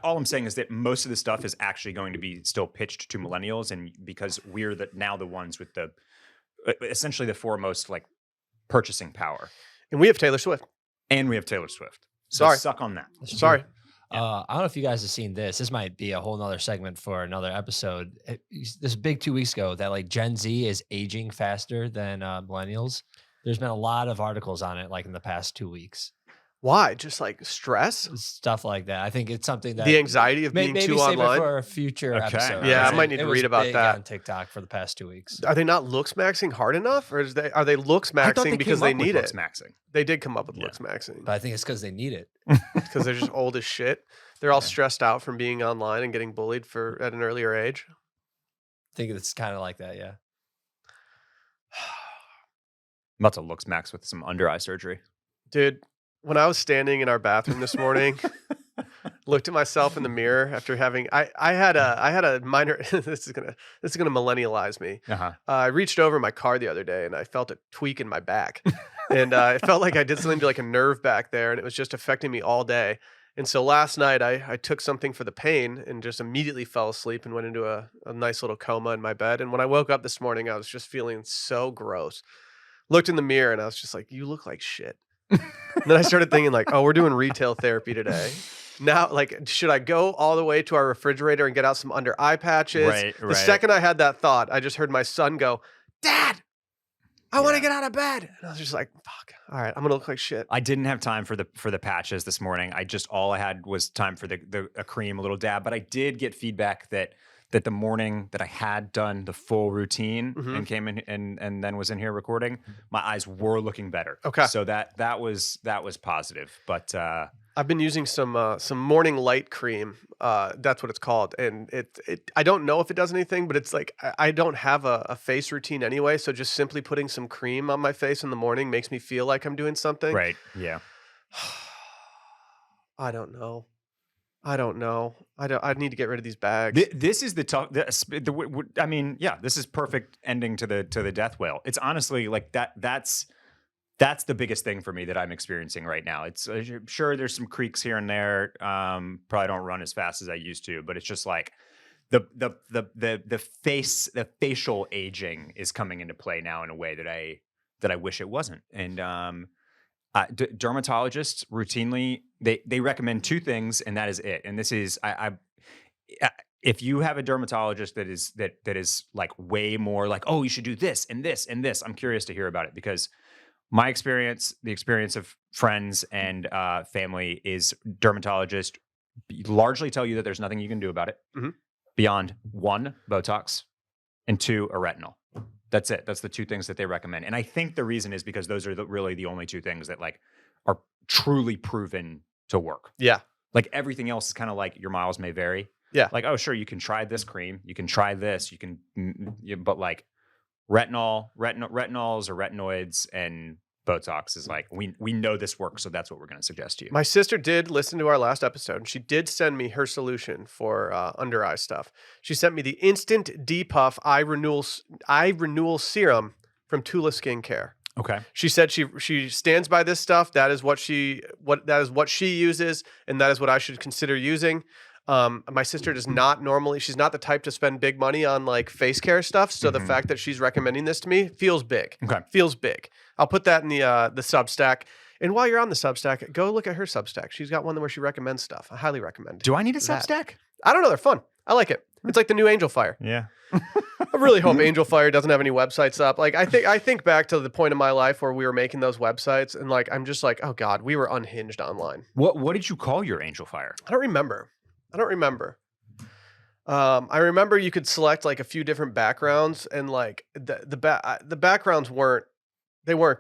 All I'm saying is that most of the stuff is actually going to be still pitched to millennials, and because we're now the ones with the essentially the foremost like purchasing power, and we have Taylor Swift, So suck on that. Sorry. I don't know if you guys have seen this. This might be a whole nother segment for another episode. This big 2 weeks ago that like Gen Z is aging faster than millennials. There's been a lot of articles on it like in the past 2 weeks. Why? Just like stress? Stuff like that. I think it's something that the anxiety of being maybe too save online it for a future episode. Yeah, I might need to read about that on TikTok for the past 2 weeks. Are they not looks maxing hard enough, or are they looks maxing because they need it? Maxing. They did come up with looks maxing, but I think it's because they need it. Because they're just old as shit. They're all stressed out from being online and getting bullied at an earlier age. I think it's kind of like that, yeah. I'm about to looks max with some under eye surgery, dude. When I was standing in our bathroom this morning, looked at myself in the mirror after having I had a minor this is gonna millennialize me. I reached over my car the other day and I felt a tweak in my back, and it felt like I did something to like a nerve back there, and it was just affecting me all day. And so last night I took something for the pain and just immediately fell asleep and went into a nice little coma in my bed. And when I woke up this morning, I was just feeling so gross. Looked in the mirror and I was just like, you look like shit. And then I started thinking like, oh, we're doing retail therapy today. Now, like, should I go all the way to our refrigerator and get out some under eye patches? Right, The right. second I had that thought, I just heard my son go, Dad, I want to get out of bed. And I was just like, fuck. All right, I'm going to look like shit. I didn't have time for the patches this morning. All I had was time for a cream, a little dab. But I did get feedback that the morning that I had done the full routine and came in and then was in here recording, my eyes were looking better. Okay. So that was positive. But I've been using some morning light cream. That's what it's called. And it I don't know if it does anything, but it's like I don't have a face routine anyway. So just simply putting some cream on my face in the morning makes me feel like I'm doing something. right, yeah. I don't know. I need to get rid of these bags. This is the tough. I mean, yeah, this is perfect ending to the death whale. It's honestly like that's the biggest thing for me that I'm experiencing right now. It's sure there's some creaks here and there. Probably don't run as fast as I used to, but it's just like the facial aging is coming into play now in a way that I wish it wasn't. And dermatologists routinely they recommend two things, and that is it. And this is if you have a dermatologist that is like way more like, oh, you should do this and this and this, I'm curious to hear about it, because my experience, the experience of friends and family, is dermatologists largely tell you that there's nothing you can do about it beyond 1, Botox, and 2, a retinol. That's it. That's the two things that they recommend. And I think the reason is because those are really the only two things that like are truly proven to work. Yeah. Like everything else is kind of like your miles may vary. Yeah. Like, oh, sure, you can try this cream, you can try this, you can, but like retinols or retinoids and Botox is like, we know this works, so that's what we're going to suggest to you. My sister did listen to our last episode, and she did send me her solution for under eye stuff. She sent me the Instant Depuff Eye Renewal Serum from Tula Skincare. Okay. She said she stands by this stuff. That is what she uses, and that is what I should consider using. My sister does not normally, she's not the type to spend big money on like face care stuff. So the fact that she's recommending this to me feels big. Okay. Feels big. I'll put that in the Substack. And while you're on the Substack, go look at her Substack. She's got one where she recommends stuff. I highly recommend. Do I need a that. Substack? I don't know. They're fun. I like it. It's like the new Angel Fire. Yeah. I really hope Angel Fire doesn't have any websites up. Like I think back to the point in my life where we were making those websites, and like I'm just like, oh God, we were unhinged online. What did you call your Angel Fire? I don't remember. I remember you could select like a few different backgrounds, and like the backgrounds weren't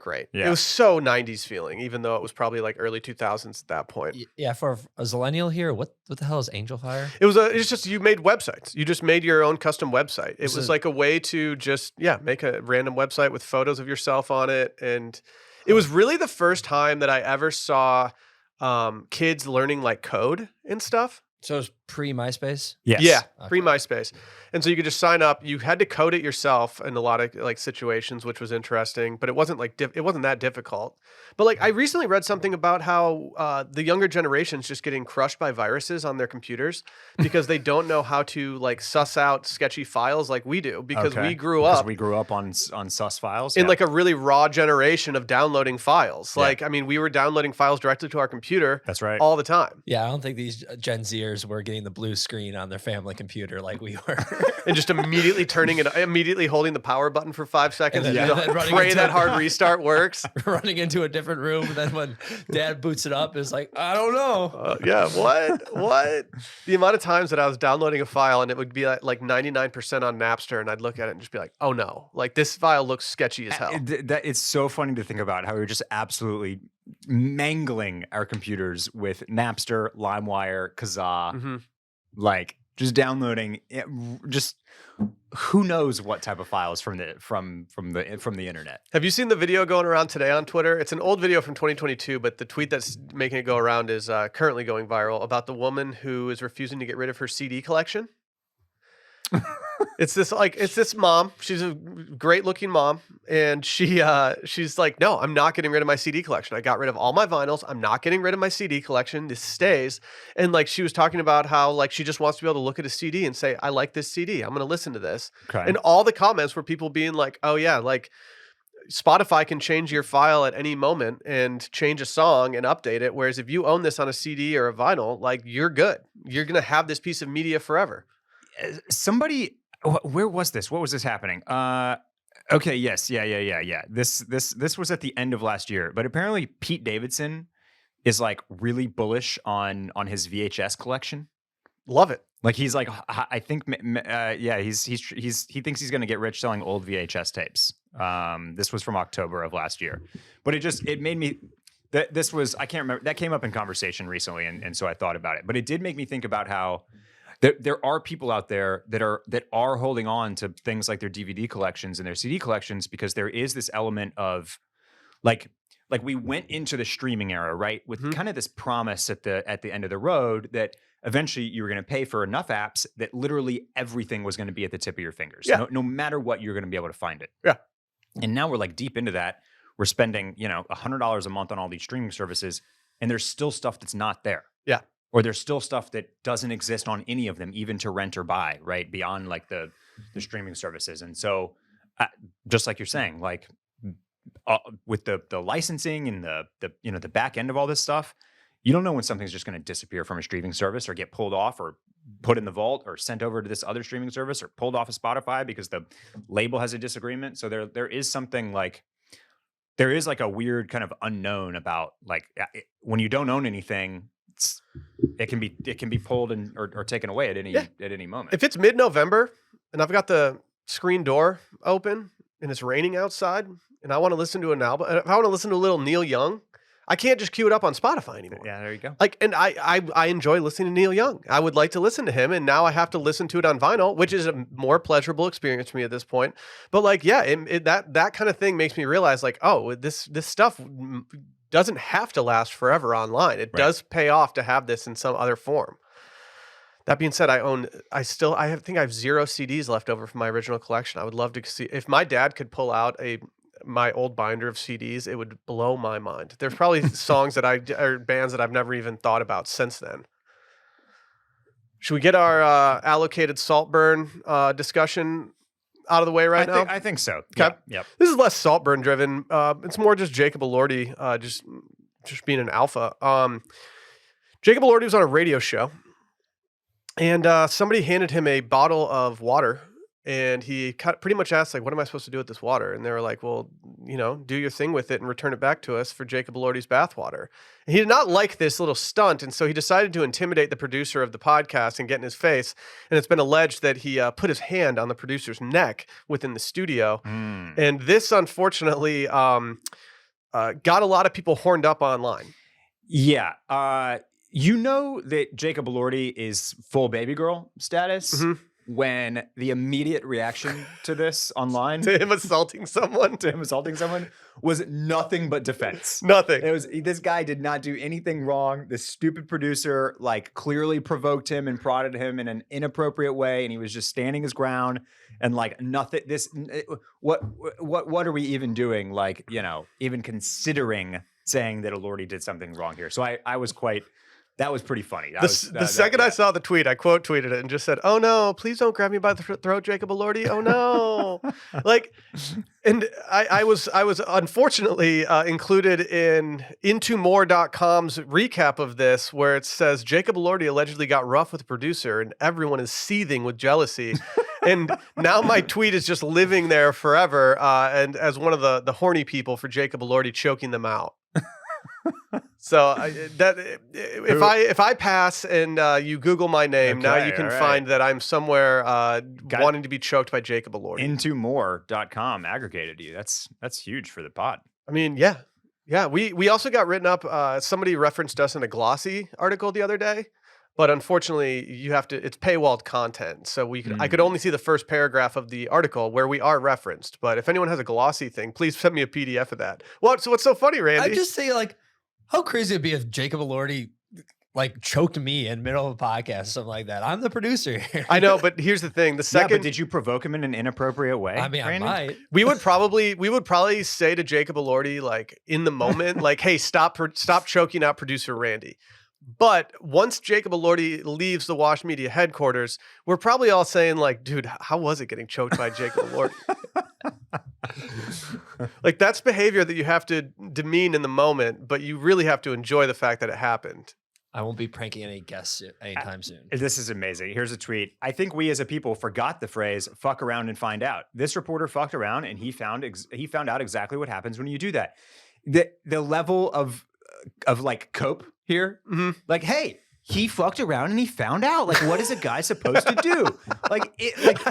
great. Yeah. It was so 90s feeling, even though it was probably like early 2000s at that point. Yeah, for a Millennial here, what the hell is Angel Fire? It's just you made websites. You just made your own custom website. It was like a way to just make a random website with photos of yourself on it, and it was really the first time that I ever saw kids learning like code and stuff. So it's pre-MySpace? Yes. Yeah, Okay. pre-MySpace. And so you could just sign up. You had to code it yourself in a lot of like situations, which was interesting, but it wasn't like it wasn't that difficult. But like I recently read something about how the younger generation's just getting crushed by viruses on their computers because they don't know how to like suss out sketchy files like we do, because we grew up on sus files in like a really raw generation of downloading files. Yeah. Like, I mean, we were downloading files directly to our computer. That's right. All the time. Yeah, I don't think these Gen Zers were getting the blue screen on their family computer like we were. And just immediately holding the power button for 5 seconds And and then running pray into- that hard restart works. Running into a different room, and then when Dad boots it up, it's like, I don't know. Yeah, what? The amount of times that I was downloading a file and it would be like 99% on Napster, and I'd look at it and just be like, oh no, like this file looks sketchy as hell. It's so funny to think about how we were just absolutely mangling our computers with Napster, LimeWire, Kazaa, like just downloading just who knows what type of files from the internet. Have you seen the video going around today on Twitter? It's an old video from 2022, but the tweet that's making it go around is currently going viral about the woman who is refusing to get rid of her CD collection. It's this mom. She's a great looking mom. And she's like, no, I'm not getting rid of my CD collection. I got rid of all my vinyls. I'm not getting rid of my CD collection. This stays. And like, she was talking about how like, she just wants to be able to look at a CD and say, I like this CD. I'm going to listen to this. Okay. And all the comments were people being like, oh yeah, like Spotify can change your file at any moment and change a song and update it. Whereas if you own this on a CD or a vinyl, like you're good. You're going to have this piece of media forever. Somebody, where was this? What was this happening? Okay, yes, yeah. This was at the end of last year, but apparently Pete Davidson is like really bullish on his VHS collection. Love it. Like he's like, I think, yeah, he thinks he's going to get rich selling old VHS tapes. This was from October of last year, but it made me. This was, I can't remember, that came up in conversation recently, and so I thought about it. But it did make me think about how there are people out there that are holding on to things like their DVD collections and their CD collections because there is this element of like we went into the streaming era, right, with kind of this promise at the end of the road that eventually you were going to pay for enough apps that literally everything was going to be at the tip of your fingers. Yeah. No matter what, you're going to be able to find it. Yeah. And now we're like deep into that. We're spending, $100 a month on all these streaming services, and there's still stuff that's not there. Yeah. Or there's still stuff that doesn't exist on any of them, even to rent or buy, right? Beyond like the streaming services. And so just like you're saying, like with the licensing and the back end of all this stuff, you don't know when something's just going to disappear from a streaming service or get pulled off or put in the vault or sent over to this other streaming service or pulled off of Spotify because the label has a disagreement. So there is something like, there is like a weird kind of unknown about like when you don't own anything, it can be pulled or taken away at any moment. If it's mid-November and I've got the screen door open and it's raining outside and I want to listen to an album, if I want to listen to a little Neil Young, I can't just queue it up on Spotify anymore. Yeah, there you go. Like, and I enjoy listening to Neil Young. I would like to listen to him, and now I have to listen to it on vinyl, which is a more pleasurable experience for me at this point. But like, yeah, that kind of thing makes me realize, like, oh, this stuff doesn't have to last forever online. It does pay off to have this in some other form. That being said, I think I have 0 CDs left over from my original collection. I would love to see if my dad could pull out my old binder of CDs, it would blow my mind. There's probably songs or bands that I've never even thought about since then. Should we get our allocated Saltburn discussion out of the way now? I think so. Okay. Yep. This is less Saltburn driven. It's more just Jacob Elordi, just being an alpha. Jacob Elordi was on a radio show, and somebody handed him a bottle of water. And he pretty much asked, like, what am I supposed to do with this water? And they were like, well, do your thing with it and return it back to us for Jacob Elordi's bathwater. And he did not like this little stunt. And so he decided to intimidate the producer of the podcast and get in his face. And it's been alleged that he put his hand on the producer's neck within the studio. And this, unfortunately, got a lot of people horned up online. Yeah. That Jacob Elordi is full baby girl status. When the immediate reaction to this online to him assaulting someone was nothing but defense. Nothing. It was, this guy did not do anything wrong. This stupid producer like clearly provoked him and prodded him in an inappropriate way, and he was just standing his ground and like nothing. What are we even doing? Like, even considering saying that Elordi did something wrong here. So I was quite. That was pretty funny. The second I saw the tweet, I quote tweeted it and just said, "Oh no, please don't grab me by the throat, Jacob Elordi. Oh no!" And I was unfortunately included in intomore.com's recap of this, where it says Jacob Elordi allegedly got rough with the producer, and everyone is seething with jealousy. And now my tweet is just living there forever, and as one of the horny people for Jacob Elordi choking them out. So if I pass and you Google my name, now you can find that I'm somewhere wanting to be choked by Jacob Elordi. Intomore.com aggregated you. That's huge for the pod. I mean, yeah. We also got written up. Somebody referenced us in a Glossy article the other day, but unfortunately, it's paywalled content. So I could only see the first paragraph of the article where we are referenced. But if anyone has a Glossy thing, please send me a PDF of that. What's so funny, Randy? I'm just saying, like, how crazy it'd be if Jacob Elordi like choked me in the middle of a podcast or something like that. I'm the producer here. I know, but here's the thing: the Yeah, second but did you provoke him in an inappropriate way? I mean, I Randy? might. we would probably say to Jacob Elordi, like in the moment, like, "Hey, stop choking out producer Randy." But once Jacob Elordi leaves the Wash Media headquarters, we're probably all saying, like, "Dude, how was it getting choked by Jacob Elordi?" Like, that's behavior that you have to demean in the moment, but you really have to enjoy the fact that it happened. I won't be pranking any guests anytime soon. This is amazing. Here's a tweet. I think we as a people forgot the phrase "fuck around and find out." This reporter fucked around and he found out exactly what happens when you do that. The level of like cope here, like, hey, he fucked around and he found out. Like, what is a guy supposed to do? Like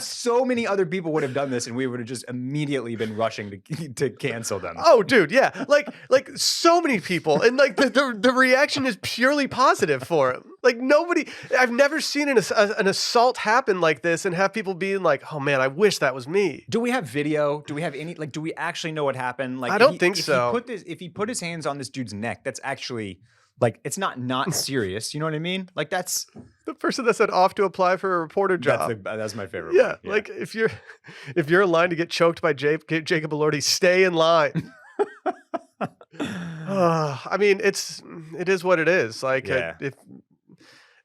so many other people would have done this, and we would have just immediately been rushing to cancel them. Oh, dude, yeah, like so many people, and like the reaction is purely positive for him. Like nobody, I've never seen an assault happen like this and have people being like, "Oh man, I wish that was me." Do we have video? Do we have any? Like, do we actually know what happened? Like, I don't think so. If he put his hands on this dude's neck, that's actually. Like, it's not serious. You know what I mean? Like, that's The person that said off to apply for a reporter job. that's my favorite. Yeah, one. Yeah. like if you're in line to get choked by Jacob Elordi, stay in line. I mean, it is what it is. Like Yeah.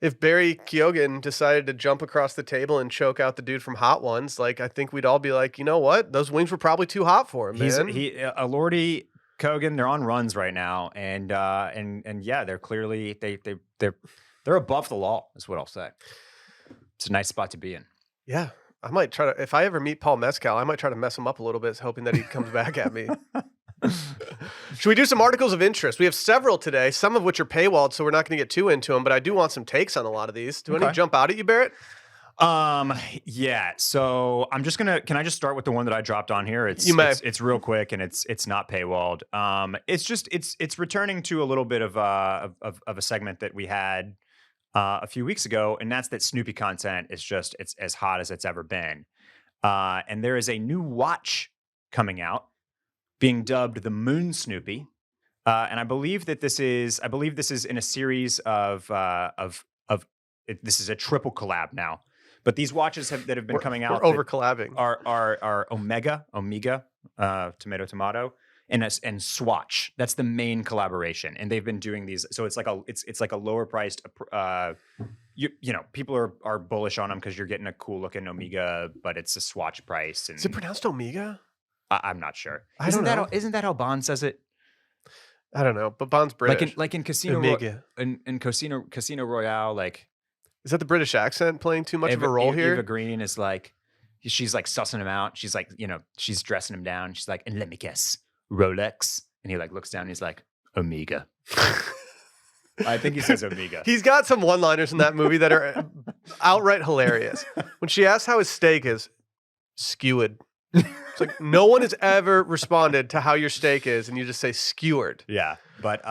if Barry Keoghan decided to jump across the table and choke out the dude from Hot Ones, like I think we'd all be like, you know what? Those wings were probably too hot for him, man. Elordi, Kogan, they're on runs right now, and yeah, they're clearly they're above the law, is what I'll say. It's a nice spot to be in. Yeah, I might try to. If I ever meet Paul Mescal, I might try to mess him up a little bit, hoping that he comes back at me. Should we do some articles of interest? We have several today, some of which are paywalled, so we're not going to get too into them. But I do want some takes on a lot of these. Do any jump out at you, Barrett? Yeah. So I'm just can I just start with the one that I dropped on here? You may. It's real quick and it's not paywalled. It's returning to a little bit of a segment that we had a few weeks ago, and that's that Snoopy content is it's as hot as it's ever been. And there is a new watch coming out, being dubbed the Moon Snoopy. And I believe this is in a series of this is a triple collab now. But these watches that have been coming out we're over collabing are Omega, tomato, and Swatch. That's the main collaboration, and they've been doing these. So it's like a lower priced. You know, people are bullish on them because you're getting a cool looking Omega, but it's a Swatch price. And Is it pronounced Omega? I'm not sure. Isn't that how Bond says it? I don't know, but Bond's British. Like in Casino Omega. in Casino Royale, like. Is that the British accent playing too much of a role here? Eva Green is like, she's like sussing him out. She's like, she's dressing him down. She's like, and let me guess, Rolex. And he like looks down and he's like, Omega. I think he says Omega. He's got some one-liners in that movie that are outright hilarious. When she asks how his steak is, skewered. It's like no one has ever responded to how your steak is, and you just say skewered. Yeah, but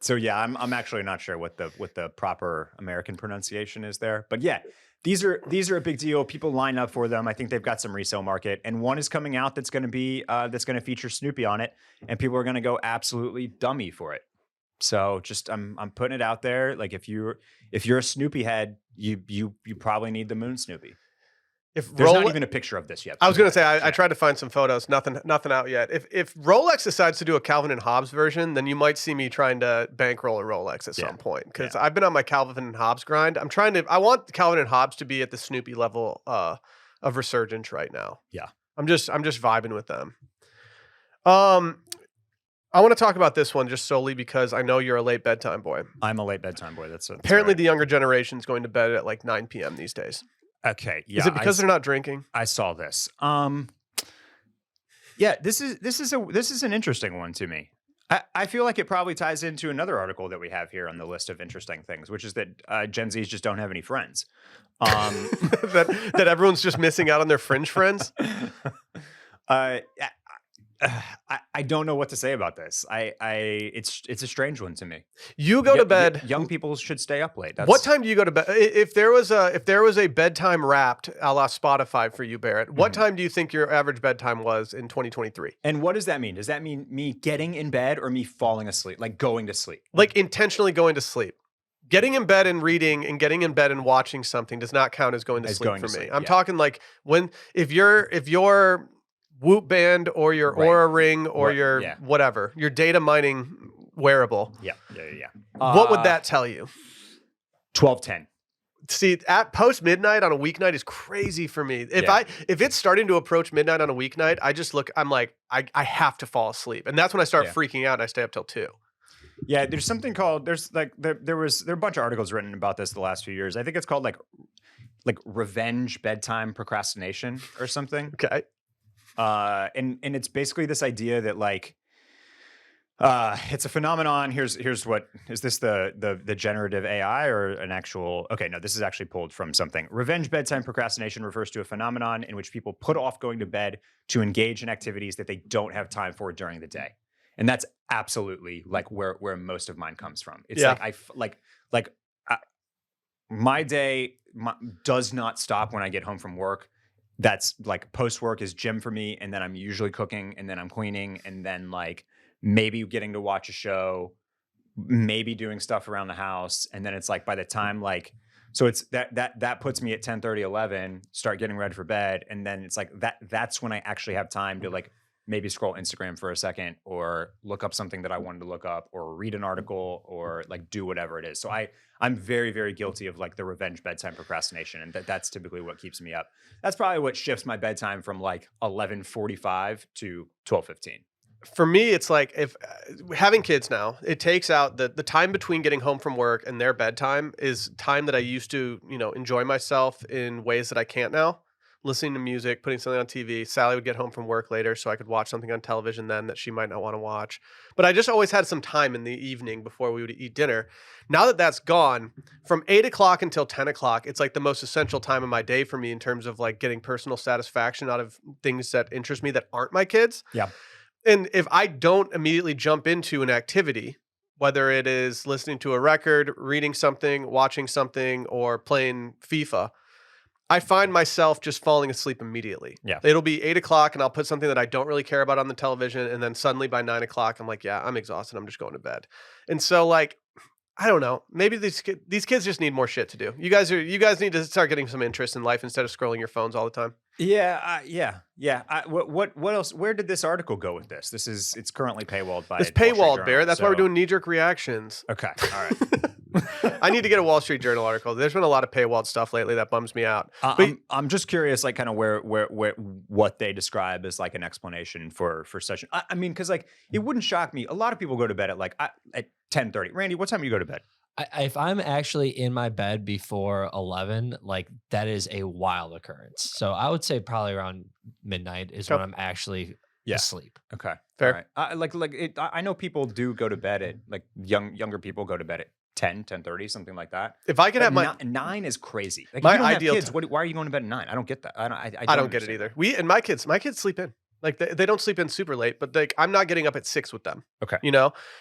so yeah, I'm actually not sure what the proper American pronunciation is there. But yeah, these are a big deal. People line up for them. I think they've got some resale market, and one is coming out that's going to feature Snoopy on it, and people are going to go absolutely dummy for it. So just I'm putting it out there. Like if you're a Snoopy head, you probably need the Moon Snoopy. There's not even a picture of this yet. I was going to say, I tried to find some photos. Nothing out yet. If Rolex decides to do a Calvin and Hobbes version, then you might see me trying to bankroll a Rolex at some point. Because I've been on my Calvin and Hobbes grind. I want Calvin and Hobbes to be at the Snoopy level of resurgence right now. Yeah. I'm just vibing with them. I want to talk about this one just solely because I know you're a late bedtime boy. I'm a late bedtime boy. Apparently right. The younger generation is going to bed at like 9 p.m. these days. Okay. Yeah. Is it because they're not drinking? I saw this. Yeah, this is an interesting one to me. I feel like it probably ties into another article that we have here on the list of interesting things, which is that Gen Zs just don't have any friends. That everyone's just missing out on their fringe friends. I don't know what to say about this. It's a strange one to me. You go to bed. Young people should stay up late. What time do you go to bed? If there was a bedtime wrapped a la Spotify for you, Barrett, what time do you think your average bedtime was in 2023? And what does that mean? Does that mean me getting in bed or me falling asleep, like going to sleep? Like intentionally going to sleep? getting in bed and reading and getting in bed and watching something does not count as going to sleep for me. I'm talking like if your Whoop band or your Aura ring or your whatever, your data mining wearable. Yeah. What would that tell you? 12:10. See, at post midnight on a weeknight is crazy for me. If it's starting to approach midnight on a weeknight, I'm like, I have to fall asleep. And that's when I start freaking out and I stay up till 2. Yeah, there's something called there are a bunch of articles written about this the last few years. I think it's called like revenge bedtime procrastination or something. Okay. And it's basically this idea that like it's a phenomenon. Here's what is this the generative AI or an actual? Okay, no, this is actually pulled from something. Revenge bedtime procrastination refers to a phenomenon in which people put off going to bed to engage in activities that they don't have time for during the day. And that's absolutely like where most of mine comes from. It's my day does not stop when I get home from work. That's like post work is gym for me, and then I'm usually cooking, and then I'm cleaning, and then like maybe getting to watch a show, maybe doing stuff around the house, and then it's like by the time like so it's that puts me at 10:30, 11, start getting ready for bed, and then it's like that's when I actually have time to like maybe scroll Instagram for a second or look up something that I wanted to look up or read an article or like do whatever it is. So I'm very, very guilty of like the revenge bedtime procrastination. And that's typically what keeps me up. That's probably what shifts my bedtime from like 11:45 to 12:15. For me, it's like if having kids now, it takes out the time between getting home from work and their bedtime is time that I used to, enjoy myself in ways that I can't now. Listening to music, putting something on TV. Sally would get home from work later, so I could watch something on television then that she might not want to watch. But I just always had some time in the evening before we would eat dinner. Now that that's gone, from 8 o'clock until 10 o'clock, it's like the most essential time of my day for me in terms of like getting personal satisfaction out of things that interest me that aren't my kids. Yeah. And if I don't immediately jump into an activity, whether it is listening to a record, reading something, watching something, or playing FIFA, I find myself just falling asleep immediately. Yeah. It'll be 8 o'clock and I'll put something that I don't really care about on the television. And then suddenly by 9 o'clock, I'm like, yeah, I'm exhausted. I'm just going to bed. And so like, I don't know. Maybe these kids just need more shit to do. You guys need to start getting some interest in life instead of scrolling your phones all the time. Yeah. What else? Where did this article go with this? It's currently paywalled by. It's paywalled, Bear. That's why we're doing knee-jerk reactions. Okay. All right. I need to get a Wall Street Journal article. There's been a lot of paywalled stuff lately that bums me out. I'm just curious, like, kind of where what they describe as like an explanation for such. I mean, because like it wouldn't shock me. A lot of people go to bed at 10:30. Randy, what time do you go to bed? If I'm actually in my bed before 11, like that is a wild occurrence. So I would say probably around midnight is when I'm actually asleep. Okay, fair. All right. I know people do go to bed at like younger people go to bed at 10:30, something like that. If I could have my 9 is crazy. Like, my you don't ideal have kids. Why are you going to bed at 9? I don't get that. I don't get it either. My kids sleep in. Like they don't sleep in super late, but like I'm not getting up at 6 with them. Okay.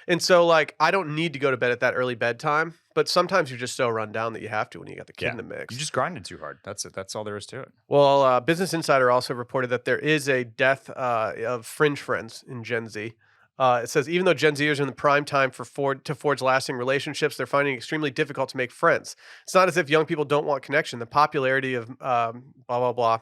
And so like I don't need to go to bed at that early bedtime, but sometimes you're just so run down that you have to when you got the kid in the mix. You just grinded too hard. That's it. That's all there is to it. Well, Business Insider also reported that there is a death of fringe friends in Gen Z. It says, even though Gen Zers are in the prime time to forge lasting relationships, they're finding it extremely difficult to make friends. It's not as if young people don't want connection. The popularity of blah, blah, blah,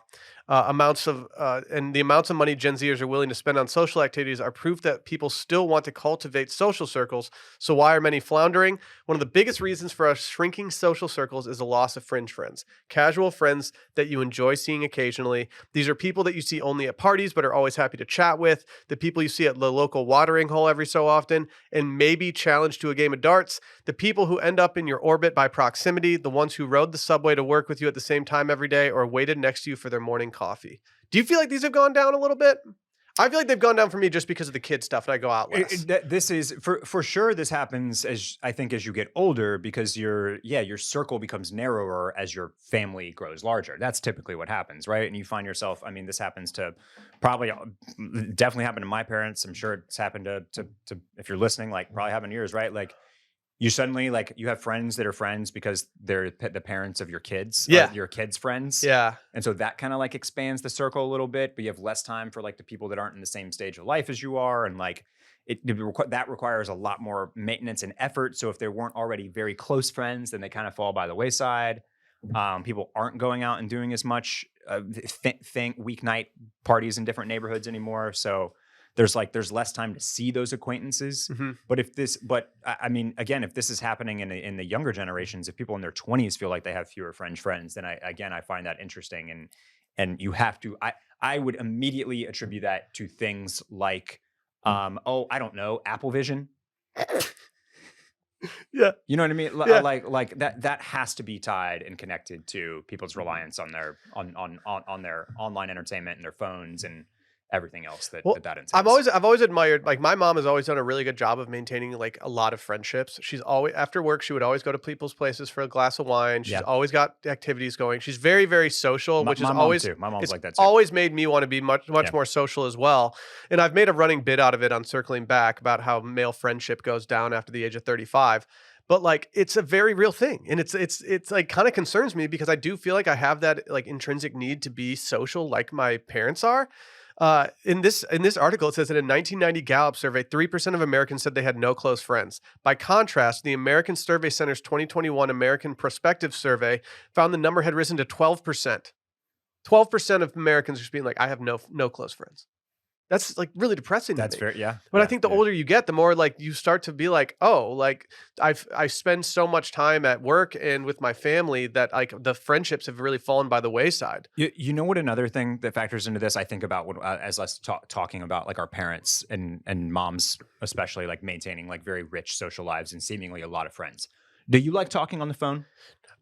and the amounts of money Gen Zers are willing to spend on social activities are proof that people still want to cultivate social circles. So why are many floundering? One of the biggest reasons for our shrinking social circles is the loss of fringe friends. Casual friends that you enjoy seeing occasionally. These are people that you see only at parties but are always happy to chat with. The people you see at the local watering hole every so often and maybe challenged to a game of darts. The people who end up in your orbit by proximity. The ones who rode the subway to work with you at the same time every day or waited next to you for their morning coffee. Do you feel like these have gone down a little bit? I feel like they've gone down for me just because of the kid stuff and I go out less. This is for sure. This happens as you get older because your circle becomes narrower as your family grows larger. That's typically what happens, right? And you find yourself. I mean, this happens to definitely happened to my parents. I'm sure it's happened to if you're listening, like probably happened to yours, right? Like you suddenly like you have friends that are friends because they're the parents of your kids, your kids' friends. Yeah. And so that kind of like expands the circle a little bit, but you have less time for like the people that aren't in the same stage of life as you are. And like, that requires a lot more maintenance and effort. So if they weren't already very close friends, then they kind of fall by the wayside. People aren't going out and doing as much weeknight parties in different neighborhoods anymore. So there's less time to see those acquaintances. Mhm. But I mean, again, if this is happening in the younger generations, if people in their 20s feel like they have fewer fringe friends, then I find that interesting. And you have to, I would immediately attribute that to things like, I don't know, Apple Vision. Yeah. You know what I mean? Yeah. Like that has to be tied and connected to people's reliance on their on their online entertainment and their phones and everything else that entails. I've always admired, like, my mom has always done a really good job of maintaining like a lot of friendships. She's always, after work, she would always go to people's places for a glass of wine. She's always got activities going. She's very, very social, which is always, my mom's like that too. always made me want to be much more social as well. And I've made a running bit out of it on Circling Back about how male friendship goes down after the age of 35. But like, it's a very real thing. And it's like kind of concerns me because I do feel like I have that like intrinsic need to be social like my parents are. In this article, it says that in 1990 Gallup survey, 3% of Americans said they had no close friends. By contrast, the American Survey Center's 2021 American Prospective Survey found the number had risen to 12%. 12% of Americans just being like, I have no close friends. That's like really depressing. That's to me. fair, yeah. But I think the older you get, the more like you start to be like, oh, like I spend so much time at work and with my family that like the friendships have really fallen by the wayside. You know what? Another thing that factors into this, I think about when, as us talking about like our parents and moms, especially like maintaining like very rich social lives and seemingly a lot of friends. Do you like talking on the phone?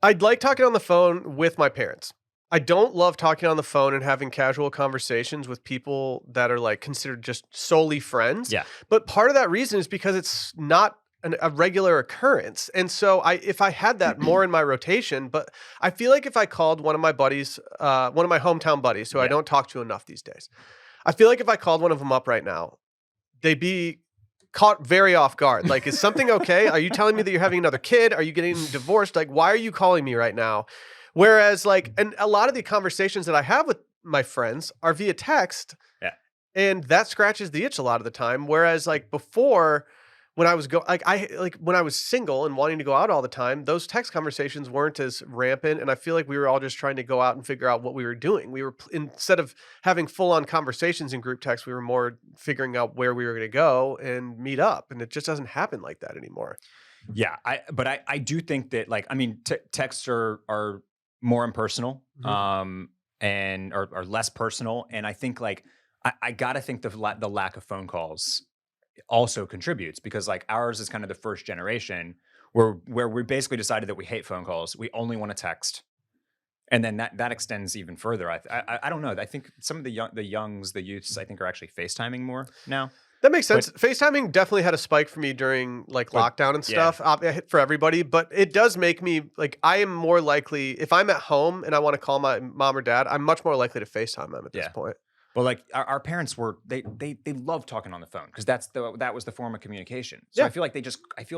I'd like talking on the phone with my parents. I don't love talking on the phone and having casual conversations with people that are like considered just solely friends. Yeah. But part of that reason is because it's not a regular occurrence. And so if I had that more in my rotation, but I feel like if I called one of my buddies, one of my hometown buddies who I don't talk to enough these days, I feel like if I called one of them up right now, they'd be caught very off guard. Like, is something okay? Are you telling me that you're having another kid? Are you getting divorced? Like, why are you calling me right now? Whereas like, and a lot of the conversations that I have with my friends are via text. Yeah. And that scratches the itch a lot of the time. Whereas like before, when I was when I was single and wanting to go out all the time, those text conversations weren't as rampant. And I feel like we were all just trying to go out and figure out what we were doing. We were, instead of having full on conversations in group text, we were more figuring out where we were going to go and meet up. And it just doesn't happen like that anymore. Yeah. I do think that like, I mean, texts are more impersonal, and are less personal. And I think like, I gotta think the lack of phone calls also contributes, because like ours is kind of the first generation where we basically decided that we hate phone calls. We only want to text. And then that extends even further. I don't know. I think some of the youths, I think, are actually FaceTiming more now. That makes sense. FaceTiming definitely had a spike for me during like lockdown and stuff, for everybody. But it does make me like, I am more likely, if I'm at home and I want to call my mom or dad, I'm much more likely to FaceTime them at this point. Well, like our parents were, they love talking on the phone because that was the form of communication. So I feel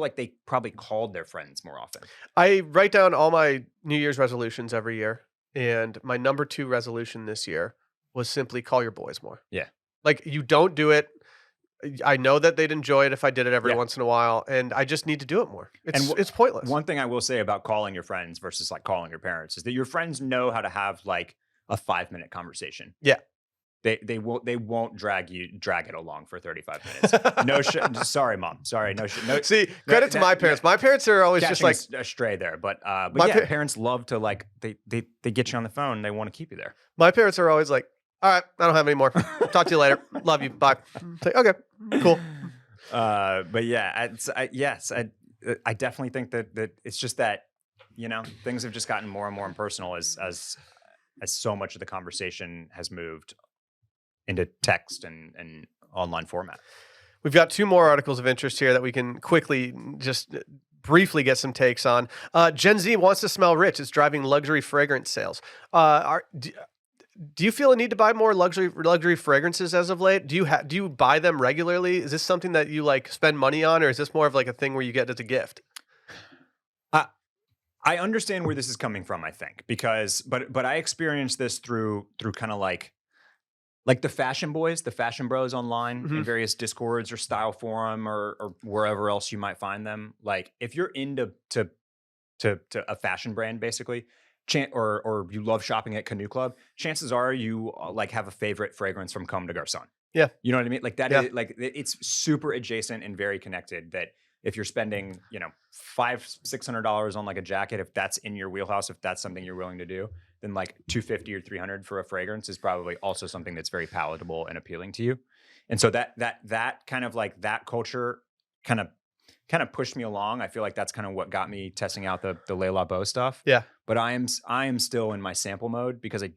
like they probably called their friends more often. I write down all my New Year's resolutions every year, and my number 2 resolution this year was simply call your boys more. Yeah. Like, you don't do it. I know that they'd enjoy it if I did it every once in a while, and I just need to do it more. It's pointless. One thing I will say about calling your friends versus like calling your parents is that your friends know how to have like a 5-minute conversation. Yeah. They won't drag it along for 35 minutes. No sorry, mom. Sorry, no. See, credit to my parents. My parents are always just like astray there, but parents love to like they get you on the phone. They want to keep you there. My parents are always like, all right, I don't have any more. Talk to you later. Love you. Bye. Like, okay, cool. But yeah, I definitely think that it's just that, you know, things have just gotten more and more impersonal as so much of the conversation has moved into text and online format. We've got 2 more articles of interest here that we can quickly just briefly get some takes on. Gen Z wants to smell rich. It's driving luxury fragrance sales. Do you feel a need to buy more luxury fragrances as of late? Do you buy them regularly? Is this something that you like spend money on, or is this more of like a thing where you get as a gift? I understand where this is coming from, I think, because but I experienced this through kind of like like the fashion boys, the fashion bros online Mhm. in various discords or style forum or wherever else you might find them. Like if you're into to a fashion brand, basically, or you love shopping at Canoe Club, chances are you like have a favorite fragrance from Comme des Garçons. Yeah. You know what I mean? Like that Yeah. is like it's super adjacent and very connected. That if you're spending, $500-$600 on like a jacket, if that's in your wheelhouse, if that's something you're willing to do, then like $250 or $300 for a fragrance is probably also something that's very palatable and appealing to you. And so that kind of like that culture kind of pushed me along. I feel like that's kind of what got me testing out the Le Labo stuff. Yeah. But I am still in my sample mode because I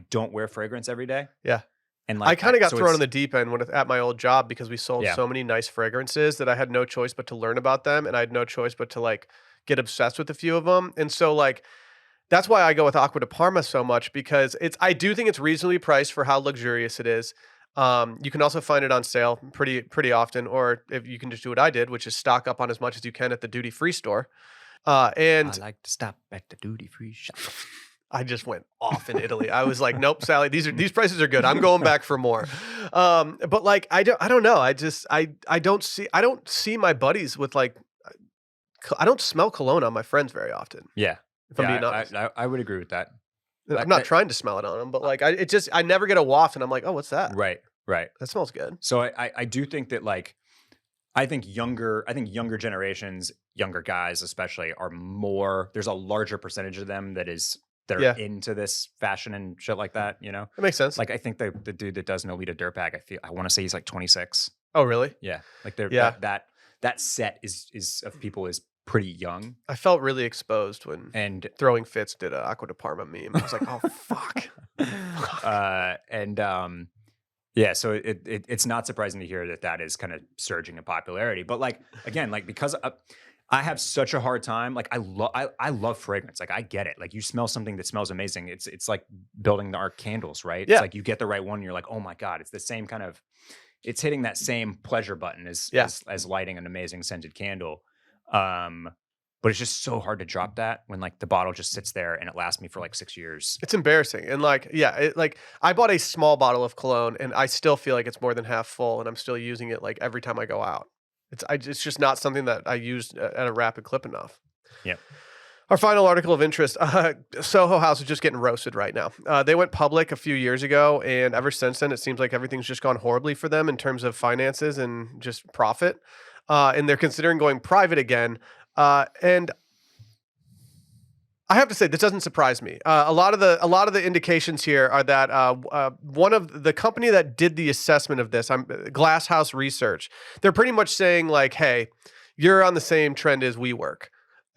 don't wear fragrance every day. Yeah. And I like kind of got so thrown it's- in the deep end at my old job because we sold Yeah. so many nice fragrances that I had no choice but to learn about them, and I had no choice but to like get obsessed with a few of them. And so like that's why I go with Acqua di Parma so much, because I do think it's reasonably priced for how luxurious it is. You can also find it on sale pretty often, or if you can just do what I did, which is stock up on as much as you can at the duty free store. And I like to stop at the duty free shop. I just went off in Italy. I was like, nope, Sally, these prices are good. I'm going back for more. But like, I don't know. I don't see my buddies with like, I don't smell cologne on my friends very often. Yeah. If I'm being honest. I would agree with that. I'm not trying to smell it on them, but like, I never get a waft and I'm like, oh, what's that? Right. That smells good. So I do think that like I think younger generations, younger guys especially, are more. There's a larger percentage of them that are into this fashion and shit like that. That makes sense. Like I think the dude that does Nolita Dirtbag, I want to say he's like 26. Oh, really? Yeah. Like that set is of people is pretty young. I felt really exposed when And Throwing Fits did a Acqua di Parma meme. I was like, oh, fuck. Yeah, so it's not surprising to hear that is kind of surging in popularity. But like again, like because I have such a hard time. Like I love fragrance. Like I get it. Like you smell something that smells amazing. It's like building our candles, right? Yeah. It's like you get the right one, and you're like, oh my god, it's the same kind of. It's hitting that same pleasure button as lighting an amazing scented candle. But it's just so hard to drop that when like the bottle just sits there and it lasts me for like 6 years. It's embarrassing. And like, like I bought a small bottle of cologne and I still feel like it's more than half full and I'm still using it like every time I go out. It's just not something that I use at a rapid clip enough. Yeah. Our final article of interest, Soho House is just getting roasted right now. They went public a few years ago, and ever since then, it seems like everything's just gone horribly for them in terms of finances and just profit. And they're considering going private again. And I have to say, this doesn't surprise me. A lot of the indications here are that one of the company that did the assessment of this, Glass House Research, they're pretty much saying like, hey, you're on the same trend as WeWork.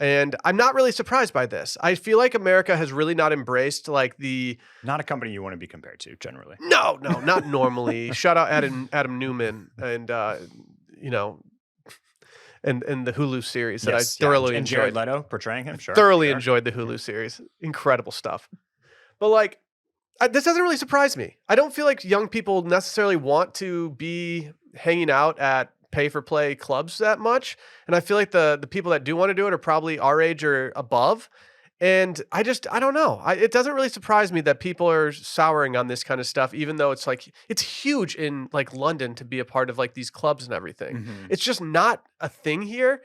And I'm not really surprised by this. I feel like America has really not embraced like not a company you want to be compared to generally. No, not normally. Shout out Adam Newman and and the Hulu series that I thoroughly and enjoyed. Jared Leto portraying him. Sure, thoroughly enjoyed the Hulu series. Incredible stuff. But like, this doesn't really surprise me. I don't feel like young people necessarily want to be hanging out at pay-for-play clubs that much. And I feel like the people that do want to do it are probably our age or above. And I don't know. It doesn't really surprise me that people are souring on this kind of stuff, even though it's like, it's huge in like London to be a part of like these clubs and everything. Mm-hmm. It's just not a thing here.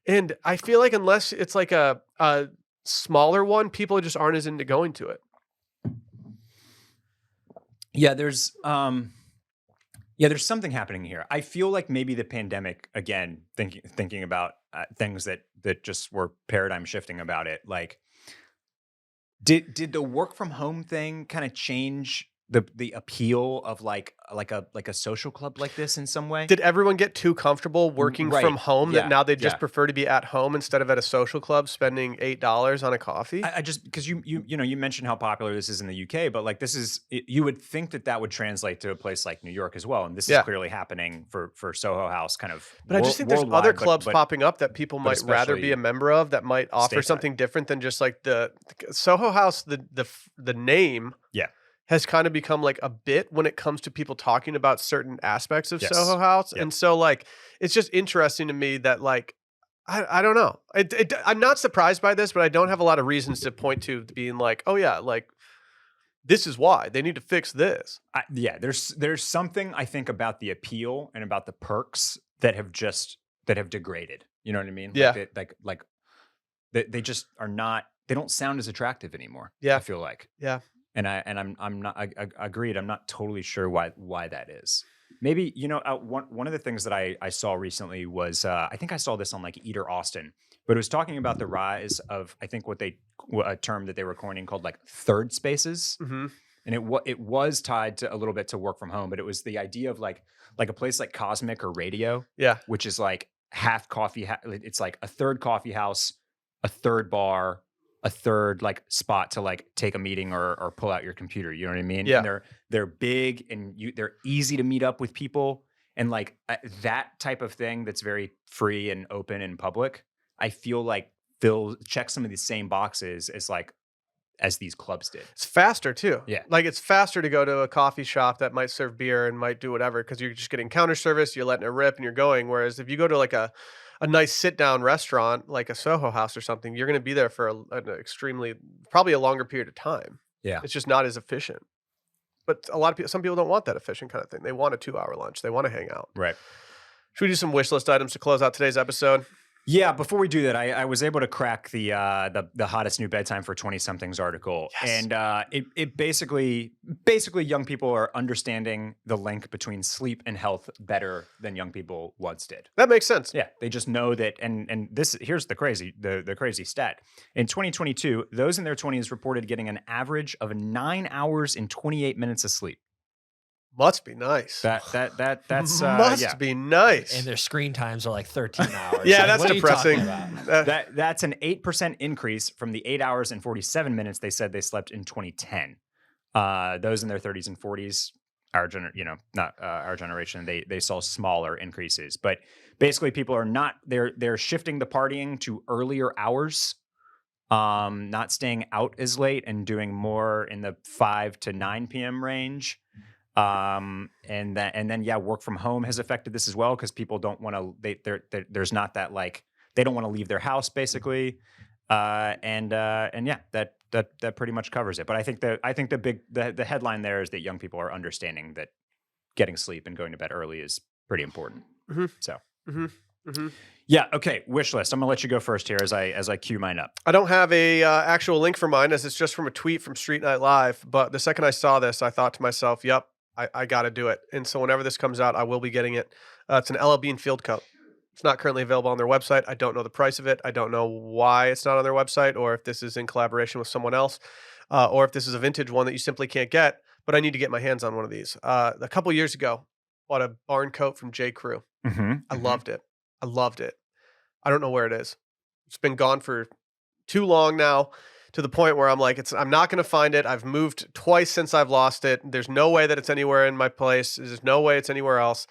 And I feel like unless it's like a smaller one, people just aren't as into going to it. Yeah, there's something happening here. I feel like maybe the pandemic, again, thinking about things that just were paradigm shifting about it. Like, did the work from home thing kind of change the appeal of like a social club like this in some way? Did everyone get too comfortable working from home that now they just prefer to be at home instead of at a social club spending $8 on a coffee? I just, because you mentioned how popular this is in the UK, but like you would think that would translate to a place like New York as well, and this is clearly happening for Soho House kind of. But I just think there's other clubs popping up that people might rather be a member of that might offer something different than just like the Soho House. The name has kind of become like a bit when it comes to people talking about certain aspects of Soho House. Yep. And so like, it's just interesting to me that like, I don't know. I'm not surprised by this, but I don't have a lot of reasons to point to being like, oh yeah, like this is why they need to fix this. There's something I think about the appeal and about the perks that have degraded. You know what I mean? Yeah. They just are not. They don't sound as attractive anymore. Yeah. I feel like. Yeah. And I'm not. I agreed. I'm not totally sure why that is. Maybe one of the things that I saw recently was I think I saw this on like Eater Austin, but it was talking about the rise of I think a term that they were coining called like third spaces. Mm-hmm. And it was tied to a little bit to work from home, but it was the idea of like a place like Cosmic or Radio, which is like half coffee. It's like a third coffee house, a third bar, a third like spot to like take a meeting or pull out your computer. You know what I mean? Yeah. And they're big and they're easy to meet up with people, and like that type of thing that's very free and open and public. I feel like checks some of the same boxes as these clubs did. It's faster too. Yeah. Like it's faster to go to a coffee shop that might serve beer and might do whatever because you're just getting counter service, you're letting it rip and you're going. Whereas if you go to like a nice sit down restaurant, like a Soho House or something, you're going to be there for probably a longer period of time. Yeah. It's just not as efficient. But some people don't want that efficient kind of thing. They want a 2-hour lunch. They want to hang out. Right. Should we do some wish list items to close out today's episode? Yeah, before we do that, I was able to crack the hottest new bedtime for 20-somethings article. Yes. And it basically young people are understanding the link between sleep and health better than young people once did. That makes sense. Yeah, they just know that, and here's the crazy stat. In 2022, those in their 20s reported getting an average of 9 hours and 28 minutes of sleep. Must be nice. That's must be nice. And their screen times are like 13 hours. Yeah, Like, that's what are you talking depressing. about? That's an 8% increase from the 8 hours and 47 minutes they said they slept in 2010. Those in their 30s and 40s, our generation, they saw smaller increases. But basically, people are not they're shifting the partying to earlier hours, not staying out as late and doing more in the 5 to 9 p.m. range. And then work from home has affected this as well because people don't want to. There's not that like they don't want to leave their house basically, that pretty much covers it. But I think the headline there is that young people are understanding that getting sleep and going to bed early is pretty important. Mm-hmm. So. Mm-hmm. Mm-hmm. Yeah. Okay. Wish list. I'm gonna let you go first here as I cue mine up. I don't have a actual link for mine as it's just from a tweet from Street Night Live. But the second I saw this, I thought to myself, "Yep, I got to do it." And so whenever this comes out, I will be getting it. It's an LL Bean field coat. It's not currently available on their website. I don't know the price of it. I don't know why it's not on their website, or if this is in collaboration with someone else, or if this is a vintage one that you simply can't get. But I need to get my hands on one of these. A couple years ago, bought a barn coat from J. Crew. Mm-hmm. I loved it. I don't know where it is. It's been gone for too long now, to the point where I'm like, I'm not going to find it. I've moved twice since I've lost it. There's no way that it's anywhere in my place. There's no way it's anywhere else.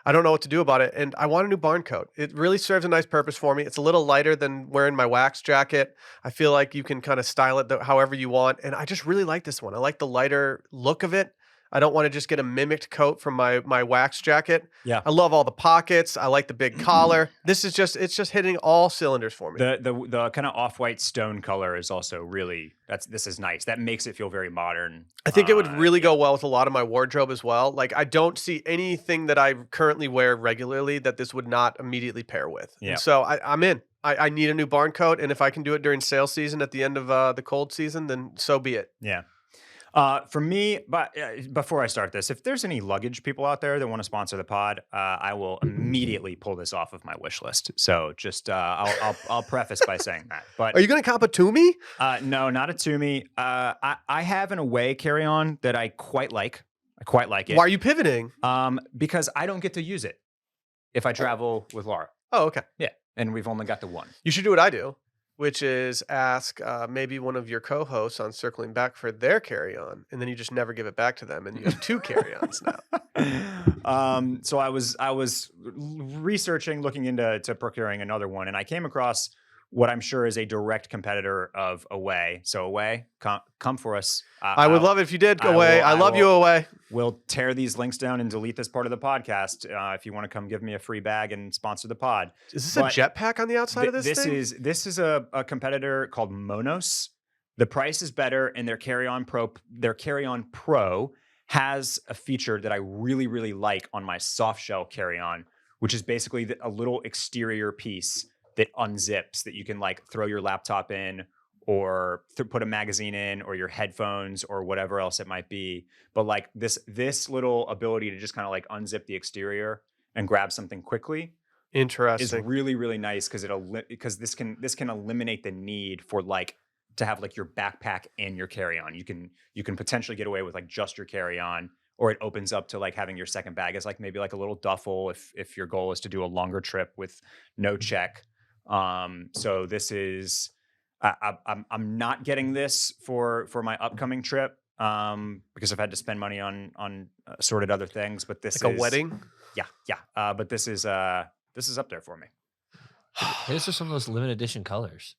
I don't know what to do about it. And I want a new barn coat. It really serves a nice purpose for me. It's a little lighter than wearing my wax jacket. I feel like you can kind of style it however you want. And I just really like this one. I like the lighter look of it. I don't want to just get a mimicked coat from my wax jacket. Yeah. I love all the pockets. I like the big collar. It's just hitting all cylinders for me. The kind of off-white stone color is also really, this is nice. That makes it feel very modern. I think it would really go well with a lot of my wardrobe as well. Like I don't see anything that I currently wear regularly that this would not immediately pair with. Yeah. And so I'm in. I need a new barn coat. And if I can do it during sale season at the end of the cold season, then so be it. Yeah. For me, but before I start this, if there's any luggage people out there that want to sponsor the pod, I will immediately pull this off of my wish list. So just I'll preface by saying that. But are you going to cop a Toomey? No, not a Toomey. I have an away carry-on that I quite like. I quite like it. Why are you pivoting? Because I don't get to use it if I travel with Laura. Oh, okay. Yeah, and we've only got the one. You should do what I do, which is ask maybe one of your co-hosts on Circling Back for their carry-on, and then you just never give it back to them, and you have 2 carry-ons now. So I was researching, looking into procuring another one, and I came across what I'm sure is a direct competitor of Away. So Away, come for us. I would love it if you did, Away. I love you, Away. We'll tear these links down and delete this part of the podcast if you want to come give me a free bag and sponsor the pod. Is this a jetpack on the outside of this thing? This is a competitor called Monos The price is better, and their Carry-On Pro has a feature that I really, really like on my soft shell carry-on, which is basically a little exterior piece that unzips that you can like throw your laptop in or put a magazine in or your headphones or whatever else it might be. But like this little ability to just kind of like unzip the exterior and grab something quickly is Interesting. really, really nice because this can eliminate the need for like to have like your backpack and your carry-on. You can potentially get away with like just your carry-on, or it opens up to like having your second bag as like maybe like a little duffel if your goal is to do a longer trip with no check. So this is I'm not getting this for my upcoming trip because I've had to spend money on assorted other things. But this Like is a wedding? Yeah. But this is up there for me. These are some of those limited edition colors.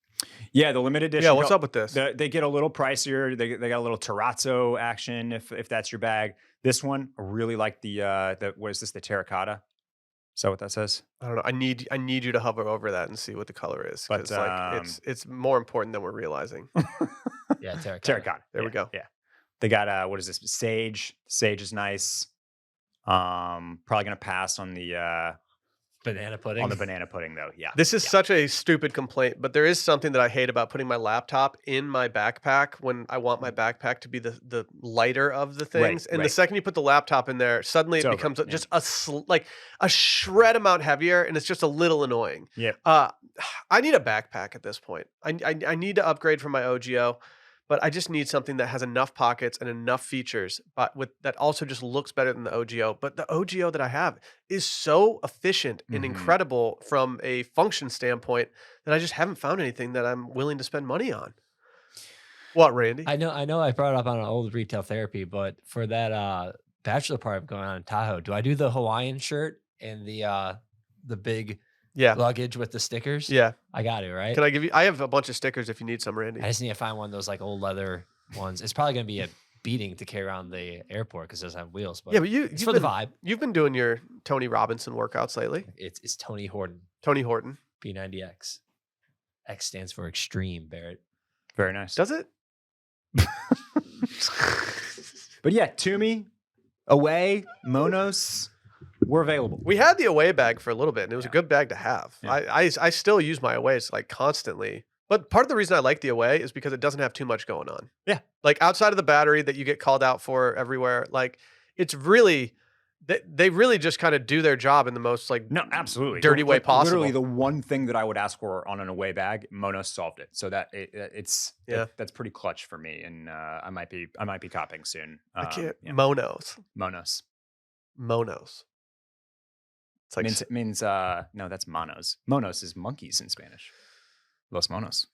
Yeah, the limited edition. Yeah, what's up with this? They get a little pricier. They got a little terrazzo action if that's your bag. This one, I really like the what is this? The terracotta. Is that what that says? I don't know. I need you to hover over that and see what the color is. But, Because like it's more important than we're realizing. Yeah, terracotta. Terracotta. There we go. Yeah. They got what is this? Sage. Sage is nice. Probably gonna pass on the Banana pudding. on the banana pudding though. Yeah. This is such a stupid complaint, but there is something that I hate about putting my laptop in my backpack when I want my backpack to be the lighter of the things. And the right. second you put the laptop in there, suddenly It's it over, becomes yeah. just like a shred amount heavier, and it's just a little annoying. Yep. I need a backpack at this point. I need to upgrade from my OGO. But I just need something that has enough pockets and enough features, but that also just looks better than the OGO. But the OGO that I have is so efficient and incredible from a function standpoint that I just haven't found anything that I'm willing to spend money on. What, Randy? I know I brought it up on an old retail therapy, but for that bachelor party I'm going on in Tahoe, do I do the Hawaiian shirt and the big Yeah. luggage with the stickers? Yeah. I got it, right? Can I give you? I have a bunch of stickers if you need some, Randy. I just need to find one of those like old leather ones. It's probably going to be a beating to carry around the airport because it doesn't have wheels. But Yeah, but it's you've for the vibe. You've been doing your Tony Robinson workouts lately. It's Tony Horton, Tony Horton. B90X. X stands for extreme, Barrett. Very nice. Does it? But yeah, Toomey, Away, Monos, we're available. We had the away bag for a little bit, and it was a good bag to have. Yeah. I still use my aways like constantly. But part of the reason I like the away is because it doesn't have too much going on. Yeah. Like outside of the battery that you get called out for everywhere, like it's really they really just kind of do their job in the most like No, absolutely dirty way possible. Literally, the one thing that I would ask for on an away bag, Monos solved it. So that's pretty clutch for me, and I might be copying soon. I can't Yeah. Monos. It's like means no, that's monos. Monos is monkeys in Spanish. Los monos.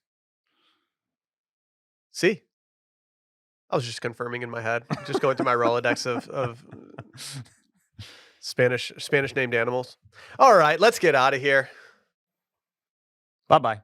see. I was just confirming in my head, just going through my Rolodex of Spanish named animals. All right, let's get out of here. Bye bye.